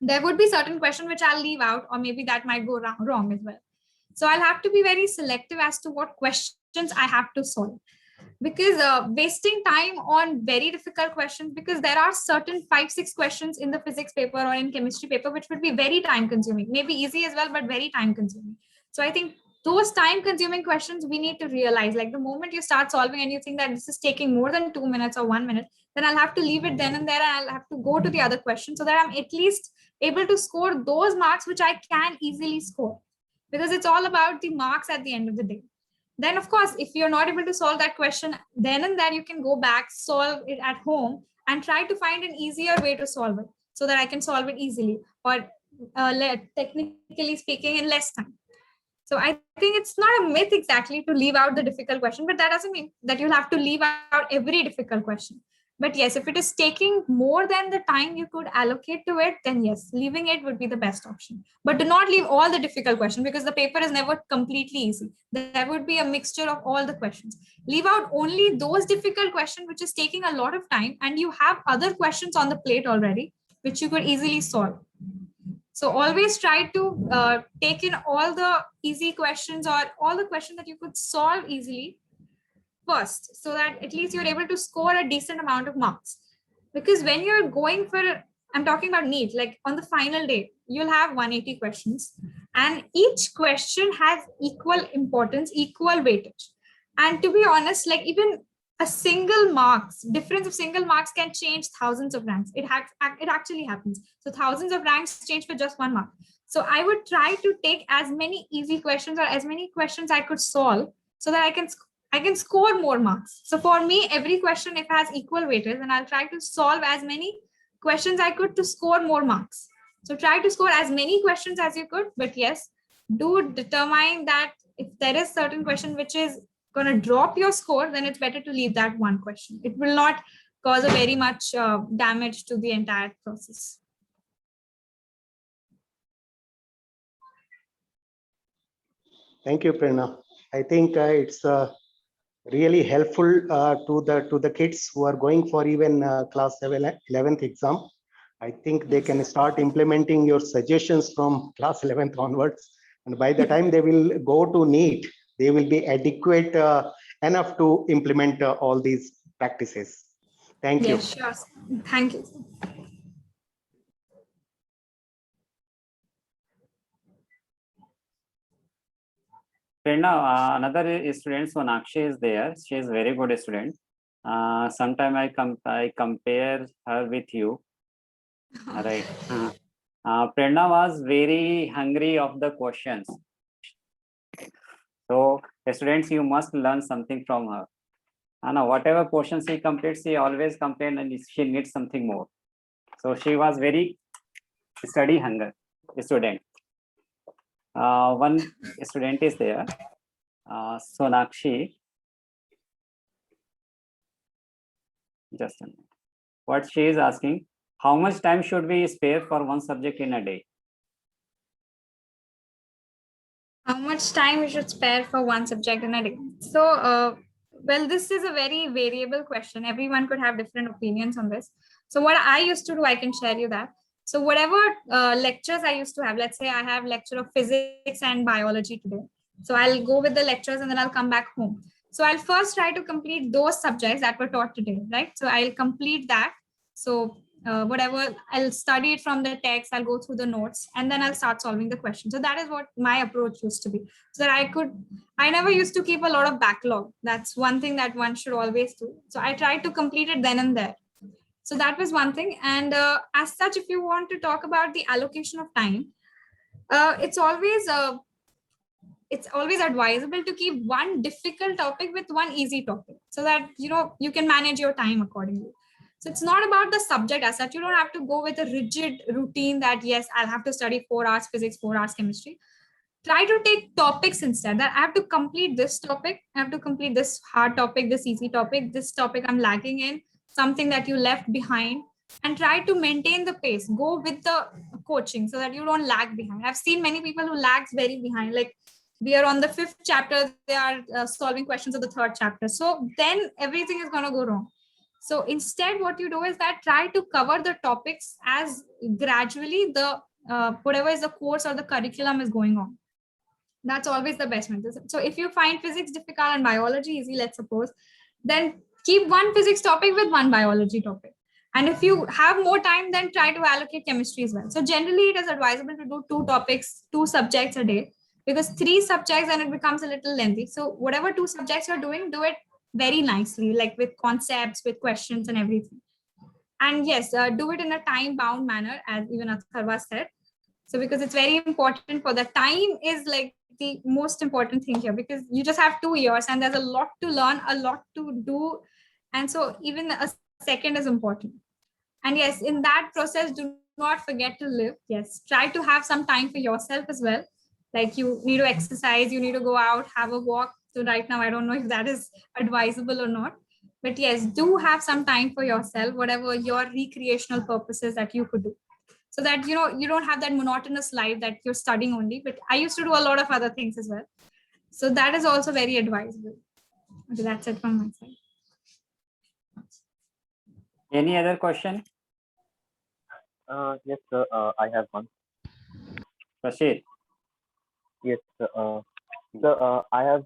There would be certain questions which I'll leave out, or maybe that might go wrong as well. So I'll have to be very selective as to what questions I have to solve, because wasting time on very difficult questions, because there are certain 5-6 questions in the physics paper or in chemistry paper which would be very time consuming, maybe easy as well, but very time consuming. So I think those time consuming questions we need to realize, like the moment you start solving and you think that this is taking more than 2 minutes or 1 minute, then I'll have to leave it then and there, and I'll have to go to the other question so that I'm at least able to score those marks which I can easily score, because it's all about the marks at the end of the day. Then of course, if you're not able to solve that question then and there, you can go back, solve it at home, and try to find an easier way to solve it so that I can solve it easily, or technically speaking, in less time. So I think it's not a myth exactly to leave out the difficult question, but that doesn't mean that you'll have to leave out every difficult question. But yes, if it is taking more than the time you could allocate to it, then yes, leaving it would be the best option. But do not leave all the difficult questions, because the paper is never completely easy. There would be a mixture of all the questions. Leave out only those difficult questions which is taking a lot of time, and you have other questions on the plate already, which you could easily solve. So always try to take in all the easy questions or all the questions that you could solve easily first, so that at least you're able to score a decent amount of marks. Because when you're going for, I'm talking about NEET, like on the final day, you'll have 180 questions, and each question has equal importance, equal weightage. And to be honest, like even a difference of single marks can change thousands of ranks. It actually happens. So thousands of ranks change for just 1 mark. So I would try to take as many easy questions or as many questions I could solve, so that I can score more marks. So for me, every question, if it has equal weightage, then I'll try to solve as many questions I could to score more marks. So try to score as many questions as you could, but yes, do determine that if there is certain question which is going to drop your score, then it's better to leave that one question. It will not cause a very much damage to the entire process. Thank you, Prerna. I think it's really helpful to the kids who are going for even class 11th exam. I think they can start implementing your suggestions from class 11th onwards, and by the time they will go to NEET, they will be adequate enough to implement all these practices. Thank you. Yes, sure. Thank you. Prerna, another student, Sonakshi, is there. She is very good student. Sometime I compare her with you. Right. Prerna was very hungry of the questions. So students, you must learn something from her. Whatever portion she completes, she always complains and she needs something more. So she was very study hunger student. One student is there, Sonakshi. Just a minute. What she is asking, how much time should we spare for one subject in a day? How much time we should spare for one subject in a day? So, well, this is a very variable question. Everyone could have different opinions on this. So what I used to do, I can share you that. So whatever lectures I used to have, let's say I have lecture of physics and biology today. So I'll go with the lectures and then I'll come back home. So I'll first try to complete those subjects that were taught today, right? So I'll complete that. So whatever, I'll study it from the text, I'll go through the notes, and then I'll start solving the question. So that is what my approach used to be. So that I never used to keep a lot of backlog. That's one thing that one should always do. So I tried to complete it then and there. So that was one thing. And as such, if you want to talk about the allocation of time, it's always advisable to keep one difficult topic with one easy topic, so that you can manage your time accordingly. So it's not about the subject as such. You don't have to go with a rigid routine that yes, I'll have to study 4 hours physics, 4 hours chemistry. Try to take topics instead, that I have to complete this topic, I have to complete this hard topic, this easy topic, this topic I'm lagging in, something that you left behind, and try to maintain the pace. Go with the coaching so that you don't lag behind. I've seen many people who lags very behind, like we are on the 5th chapter, they are solving questions of the 3rd chapter. So then everything is going to go wrong. So instead, what you do is that try to cover the topics as gradually the whatever is the course or the curriculum is going on. That's always the best method. So if you find physics difficult and biology easy, let's suppose, then keep one physics topic with one biology topic. And if you have more time, then try to allocate chemistry as well. So generally, it is advisable to do 2 topics, 2 subjects a day, because 3 subjects and it becomes a little lengthy. So whatever 2 subjects you're doing, do it very nicely, like with concepts, with questions and everything. And yes, do it in a time-bound manner, as even Atharva said. So because it's very important, for the time is like the most important thing here, because you just have 2 years and there's a lot to learn, a lot to do. And so even a second is important. And yes, in that process, do not forget to live. Yes, try to have some time for yourself as well. Like you need to exercise, you need to go out, have a walk. So right now, I don't know if that is advisable or not. But yes, do have some time for yourself, whatever your recreational purposes that you could do. So that, you don't have that monotonous life that you're studying only. But I used to do a lot of other things as well. So that is also very advisable. Okay, that's it from my side. Any other question? Yes, sir. I have one. Proceed. Yes, sir. I have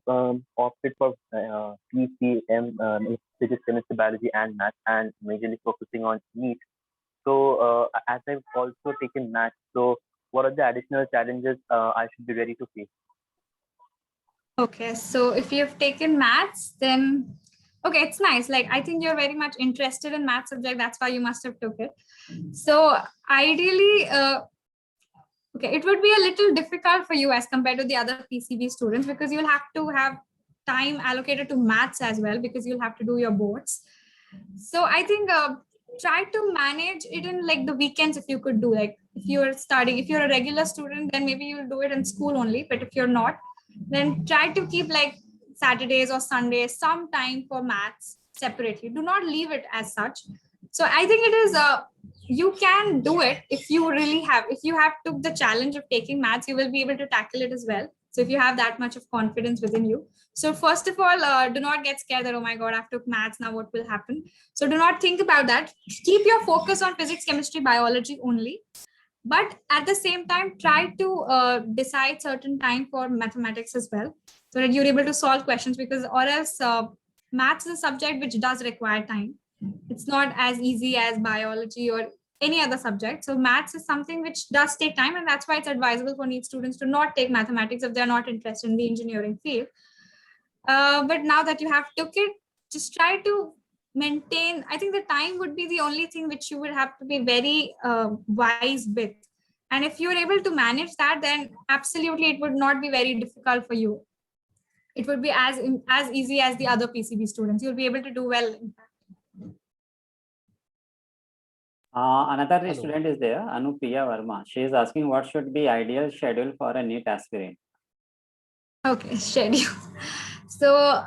opted for PCM, physics, chemistry, biology, and math, and majorly focusing on NEET. So, as I've also taken math, so what are the additional challenges I should be ready to face? Okay, so if you've taken maths, then okay, it's nice. Like I think you're very much interested in math subject. That's why you must have took it. So ideally, okay, it would be a little difficult for you as compared to the other PCB students because you'll have to have time allocated to maths as well because you'll have to do your boards. So I think try to manage it in like the weekends if you could do. Like if you're studying, if you're a regular student, then maybe you'll do it in school only. But if you're not, then try to keep like Saturdays or Sundays some time for maths separately. Do not leave it as such. So I think it is you can do it if you really have, if you have took the challenge of taking maths, you will be able to tackle it as well. So if you have that much of confidence within you. So first of all, do not get scared that, oh my God, I've took maths, now what will happen? So do not think about that. Keep your focus on physics, chemistry, biology only. But at the same time, try to decide certain time for mathematics as well, so that you're able to solve questions, because or else maths is a subject which does require time. It's not as easy as biology or any other subject. So maths is something which does take time, and that's why it's advisable for NEET students to not take mathematics if they're not interested in the engineering field. But now that you have took it, just try to maintain. I think the time would be the only thing which you would have to be very wise with. And if you're able to manage that, then absolutely it would not be very difficult for you. It would be as easy as the other PCB students. You'll be able to do well. Another Hello. student is there, Anupriya Verma. She is asking what should be ideal schedule for a NEET aspirant. Okay, schedule. So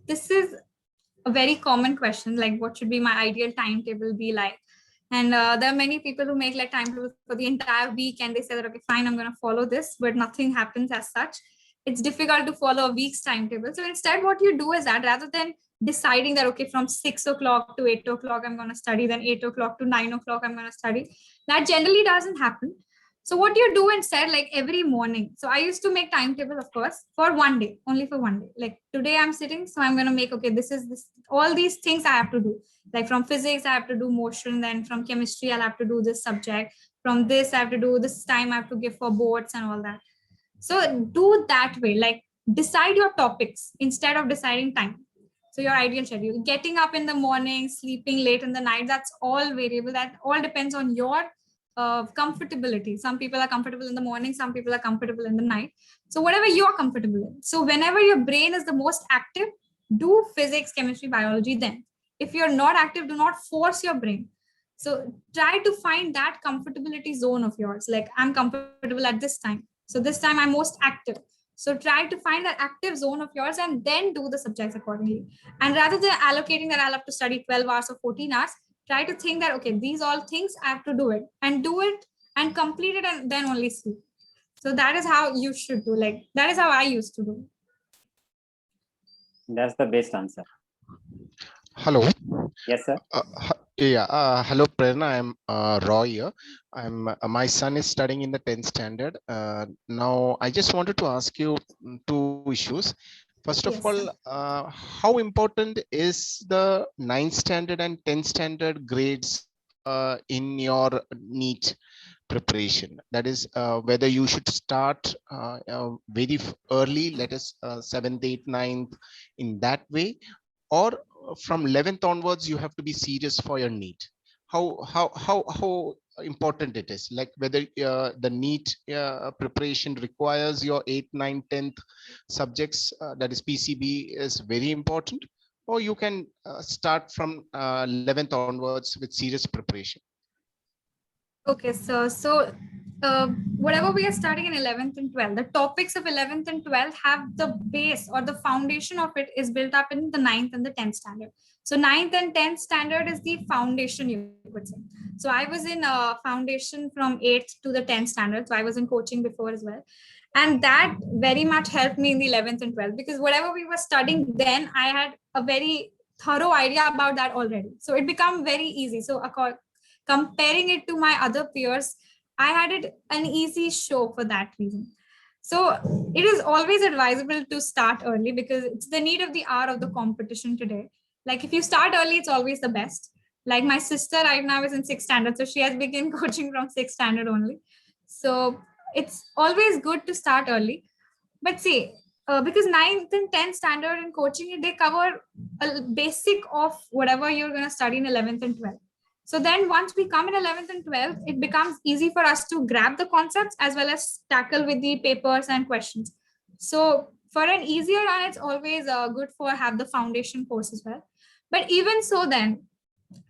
this is a very common question, like what should be my ideal timetable be like? And there are many people who make like timetables for the entire week and they say that, okay, fine, I'm going to follow this, but nothing happens as such. It's difficult to follow a week's timetable. So instead, what you do is that rather than deciding that, okay, from 6 o'clock to 8 o'clock, I'm going to study, then 8 o'clock to 9 o'clock, I'm going to study, that generally doesn't happen. So what you do instead, like every morning. So I used to make timetable, of course, for one day, only for one day. Like today I'm sitting, so I'm going to make, okay, this is this, all these things I have to do. Like from physics, I have to do motion. Then from chemistry, I'll have to do this subject. From this, I have to do this time I have to give for boards and all that. So do that way, like decide your topics instead of deciding time. So your ideal schedule, getting up in the morning, sleeping late in the night, that's all variable. That all depends on your comfortability. Some people are comfortable in the morning, some people are comfortable in the night. So whatever you're comfortable in. So whenever your brain is the most active, do physics, chemistry, biology then. If you're not active, do not force your brain. So try to find that comfortability zone of yours. Like I'm comfortable at this time. So this time I'm most active. So try to find that active zone of yours and then do the subjects accordingly. And rather than allocating that I'll have to study 12 hours or 14 hours, try to think that, okay, these all things I have to do it and complete it and then only sleep. So that is how you should do. Like that is how I used to do. That's the best answer. Hello. Yes, sir. Hello, Prerna. I'm Roy here. My son is studying in the 10th standard. Now, I just wanted to ask you two issues. First of Yes, all, sir. how important is the 9th standard and 10th standard grades in your NEET preparation? That is, whether you should start very early, let us 7th, 8th, 9th in that way, or from 11th onwards you have to be serious for your NEET. How important it is, like whether the NEET preparation requires your 8th, 9th, 10th subjects, that is PCB is very important, or you can start from 11th onwards with serious preparation. Okay, whatever we are studying in 11th and 12th, the topics of 11th and 12th have the base or the foundation of it is built up in the 9th and the 10th standard. So 9th and 10th standard is the foundation, you could say. So I was in foundation from 8th to the 10th standard. So I was in coaching before as well. And that very much helped me in the 11th and 12th, because whatever we were studying then, I had a very thorough idea about that already. So it became very easy. So comparing it to my other peers, I had it an easy show for that reason. So it is always advisable to start early, because it's the need of the hour of the competition today. Like if you start early, it's always the best. Like my sister right now is in 6th standard, so she has begun coaching from 6th standard only. So it's always good to start early. But see, because 9th and 10th standard in coaching, they cover a basic of whatever you're going to study in 11th and 12th. So then once we come in 11th and 12th, it becomes easy for us to grab the concepts as well as tackle with the papers and questions. So for an easier run, it's always good for have the foundation course as well. But even so, then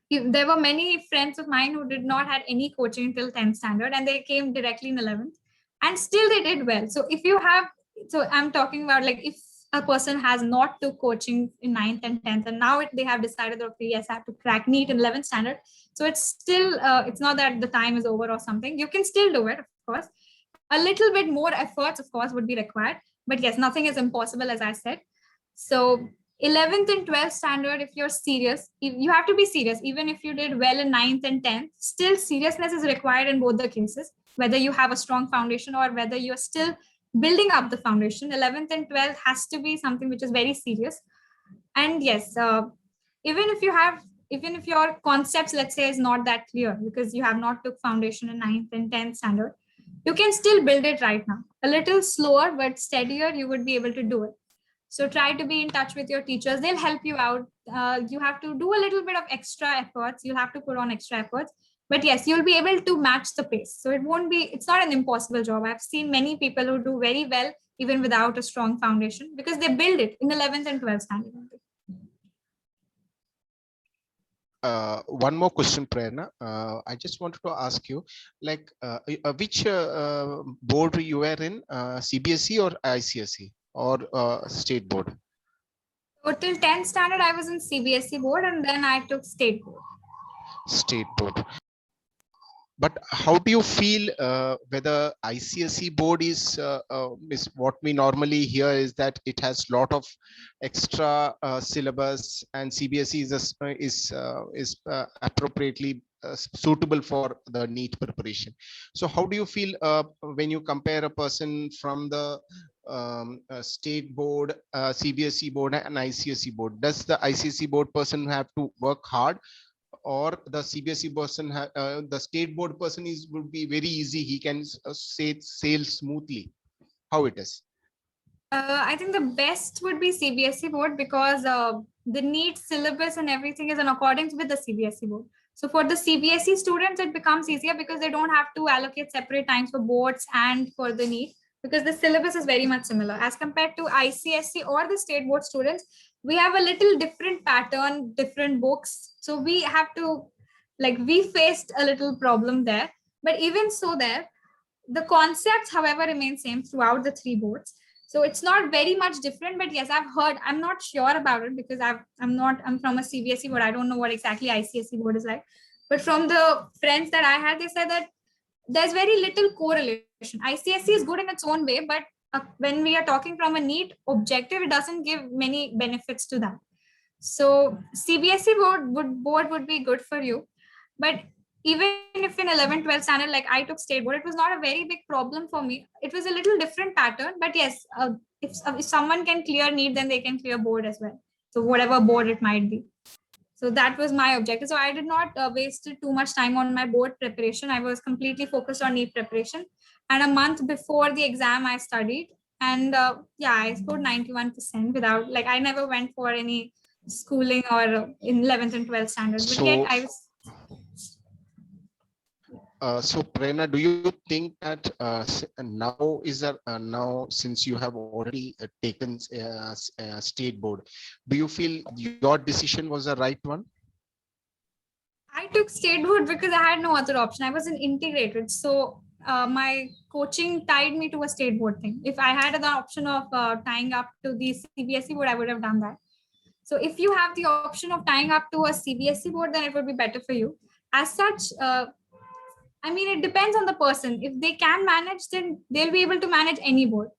there were many friends of mine who did not had any coaching until 10th standard, and they came directly in 11th, and still they did well. So if you have, so I'm talking about like if a person has not took coaching in 9th and 10th, and now they have decided that, okay, yes, I have to crack NEET in 11th standard. So it's still, it's not that the time is over or something. You can still do it, of course. A little bit more efforts, of course, would be required. But yes, nothing is impossible, as I said. So 11th and 12th standard, if you're serious, you have to be serious. Even if you did well in 9th and 10th, still seriousness is required in both the cases, whether you have a strong foundation or whether you're still building up the foundation. 11th and 12th has to be something which is very serious. And yes, even if your concepts, let's say, is not that clear because you have not took foundation in 9th and 10th standard, you can still build it right now. A little slower but steadier, you would be able to do it. So try to be in touch with your teachers. They'll help you out. You have to do a little bit of extra efforts. You'll have to put on extra efforts. But yes, you'll be able to match the pace. So it's not an impossible job. I've seen many people who do very well even without a strong foundation because they build it in 11th and 12th standard. One more question, Prerna. I just wanted to ask you, like, which board you were in, CBSE or ICSE or state board? So till 10th standard, I was in CBSE board, and then I took state board. State board. But how do you feel whether ICSE board is what we normally hear is that it has a lot of extra syllabus, and CBSE is appropriately suitable for the NEET preparation. So how do you feel when you compare a person from the state board, CBSE board and ICSE board? Does the ICSE board person have to work hard, or the CBSE person, the state board person would be very easy, he can sail smoothly? How it is? I think the best would be CBSE board because the NEET syllabus and everything is in accordance with the CBSE board. So for the CBSE students, it becomes easier because they don't have to allocate separate times for boards and for the NEET, because the syllabus is very much similar. As compared to ICSE or the state board students, we have a little different pattern, different books. So we have to, we faced a little problem there. But even so there, the concepts, however, remain same throughout the three boards. So it's not very much different, but yes, I've heard, I'm not sure about it because I'm from a CBSE board. I don't know what exactly ICSE board is like. But from the friends that I had, they said that there's very little correlation. ICSE is good in its own way, but when we are talking from a NEET objective, it doesn't give many benefits to that. So CBSE board would be good for you. But even if in 11th, 12th standard, like I took state board, it was not a very big problem for me. It was a little different pattern, but yes, if someone can clear NEET, then they can clear board as well. So whatever board it might be. So that was my objective. So I did not waste too much time on my board preparation. I was completely focused on NEET preparation. And a month before the exam, I studied. And yeah, I scored 91% without, I never went for any schooling or in 11th and 12th standards. But yet I was... So Prerna, do you think that now since you have already taken state board, do you feel your decision was the right one? I took state board because I had no other option. I wasn't integrated. So my coaching tied me to a state board thing. If I had the option of tying up to the CBSE board, I would have done that. So if you have the option of tying up to a CBSE board, then it would be better for you. As such, I mean, it depends on the person. If they can manage, then they'll be able to manage any board.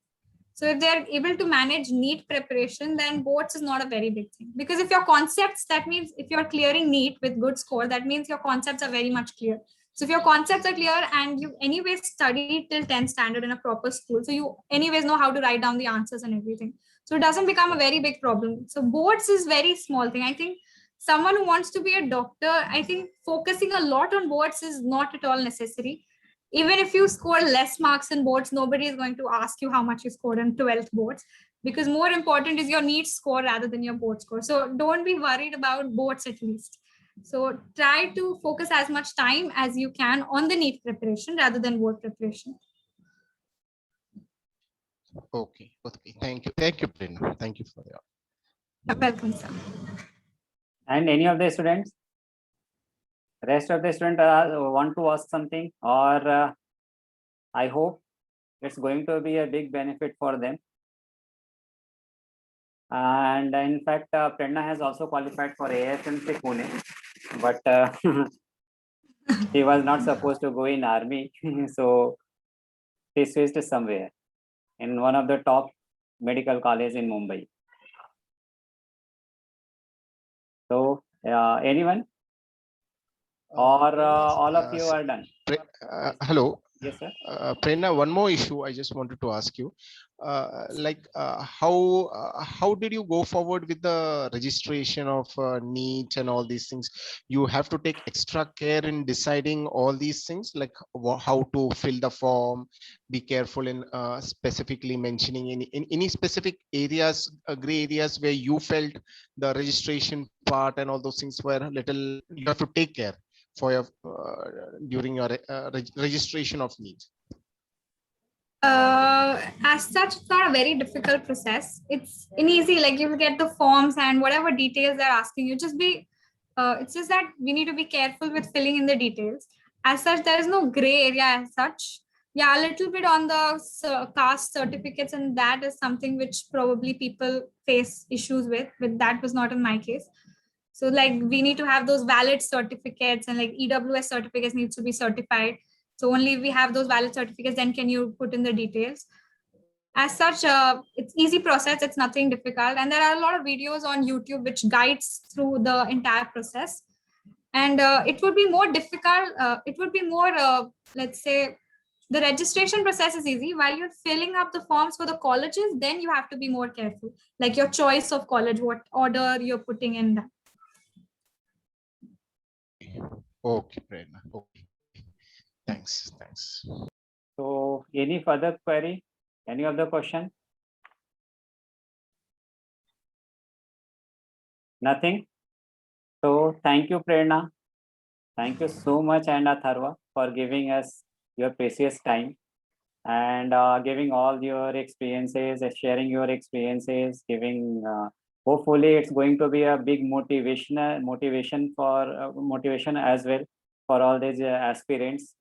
So if they're able to manage NEET preparation, then boards is not a very big thing. Because if your concepts, that means if you're clearing NEET with good score, that means your concepts are very much clear. So if your concepts are clear and you anyways studied till 10th standard in a proper school, so you anyways know how to write down the answers and everything. So it doesn't become a very big problem. So boards is very small thing. I think someone who wants to be a doctor, I think focusing a lot on boards is not at all necessary. Even if you score less marks in boards, nobody is going to ask you how much you scored in 12th boards, because more important is your NEET score rather than your board score. So don't be worried about boards at least. So try to focus as much time as you can on the NEET preparation rather than board preparation. Okay. Okay. Thank you. Thank you, Prerna. Thank you for your. You're welcome, sir. And any of the students? Rest of the students want to ask something, or I hope it's going to be a big benefit for them. And in fact, Prerna has also qualified for AFMC Pune, but she was not supposed to go in army, so she switched somewhere in one of the top medical colleges in Mumbai. So, anyone? Or all of you are done? Hello. Yes, sir. Prerna, one more issue I just wanted to ask you. How did you go forward with the registration of NEET and all these things? You have to take extra care in deciding all these things, like how to fill the form, be careful in specifically mentioning in any specific areas, gray areas where you felt the registration part and all those things were a little, you have to take care for your during your registration of NEET. As such, it's not a very difficult process. It's an easy, like you will get the forms and whatever details they're asking you, just be, it's just that we need to be careful with filling in the details. As such, there is no gray area as such. Yeah, a little bit on the caste certificates, and that is something which probably people face issues with, but that was not in my case. So like we need to have those valid certificates, and like EWS certificates needs to be certified. So only if we have those valid certificates, then can you put in the details. As such, it's easy process. It's nothing difficult. And there are a lot of videos on YouTube which guides through the entire process. And it would be more difficult. It would be more, let's say, the registration process is easy. While you're filling up the forms for the colleges, then you have to be more careful. Like your choice of college, what order you're putting in that. Okay, Prerna. Okay. Thanks. Thanks. So, any further query? Any other question? Nothing? So, thank you, Prerna. Thank you so much, and Atharva, for giving us your precious time and giving all your experiences, sharing your experiences, giving. Hopefully, it's going to be a big motivation as well for all these aspirants,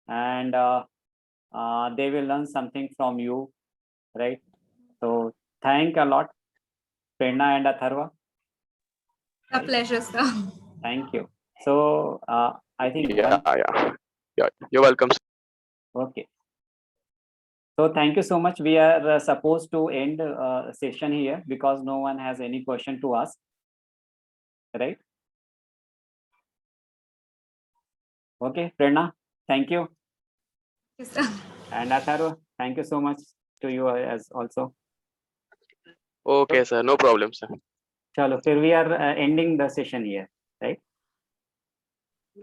and they will learn something from you, right? So, thank a lot, Prerna and Atharva. A pleasure, sir. Thank you. So, I think. Yeah. You're welcome. Okay. So thank you so much. We are supposed to end session here because no one has any question to ask, right? Okay, Prerna, thank you. Yes, sir. And Atharva, thank you so much to you as also. Okay, sir. No problem, sir. Chalo, फिर we are ending the session here, right?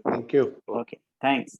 Thank you. Okay, thanks.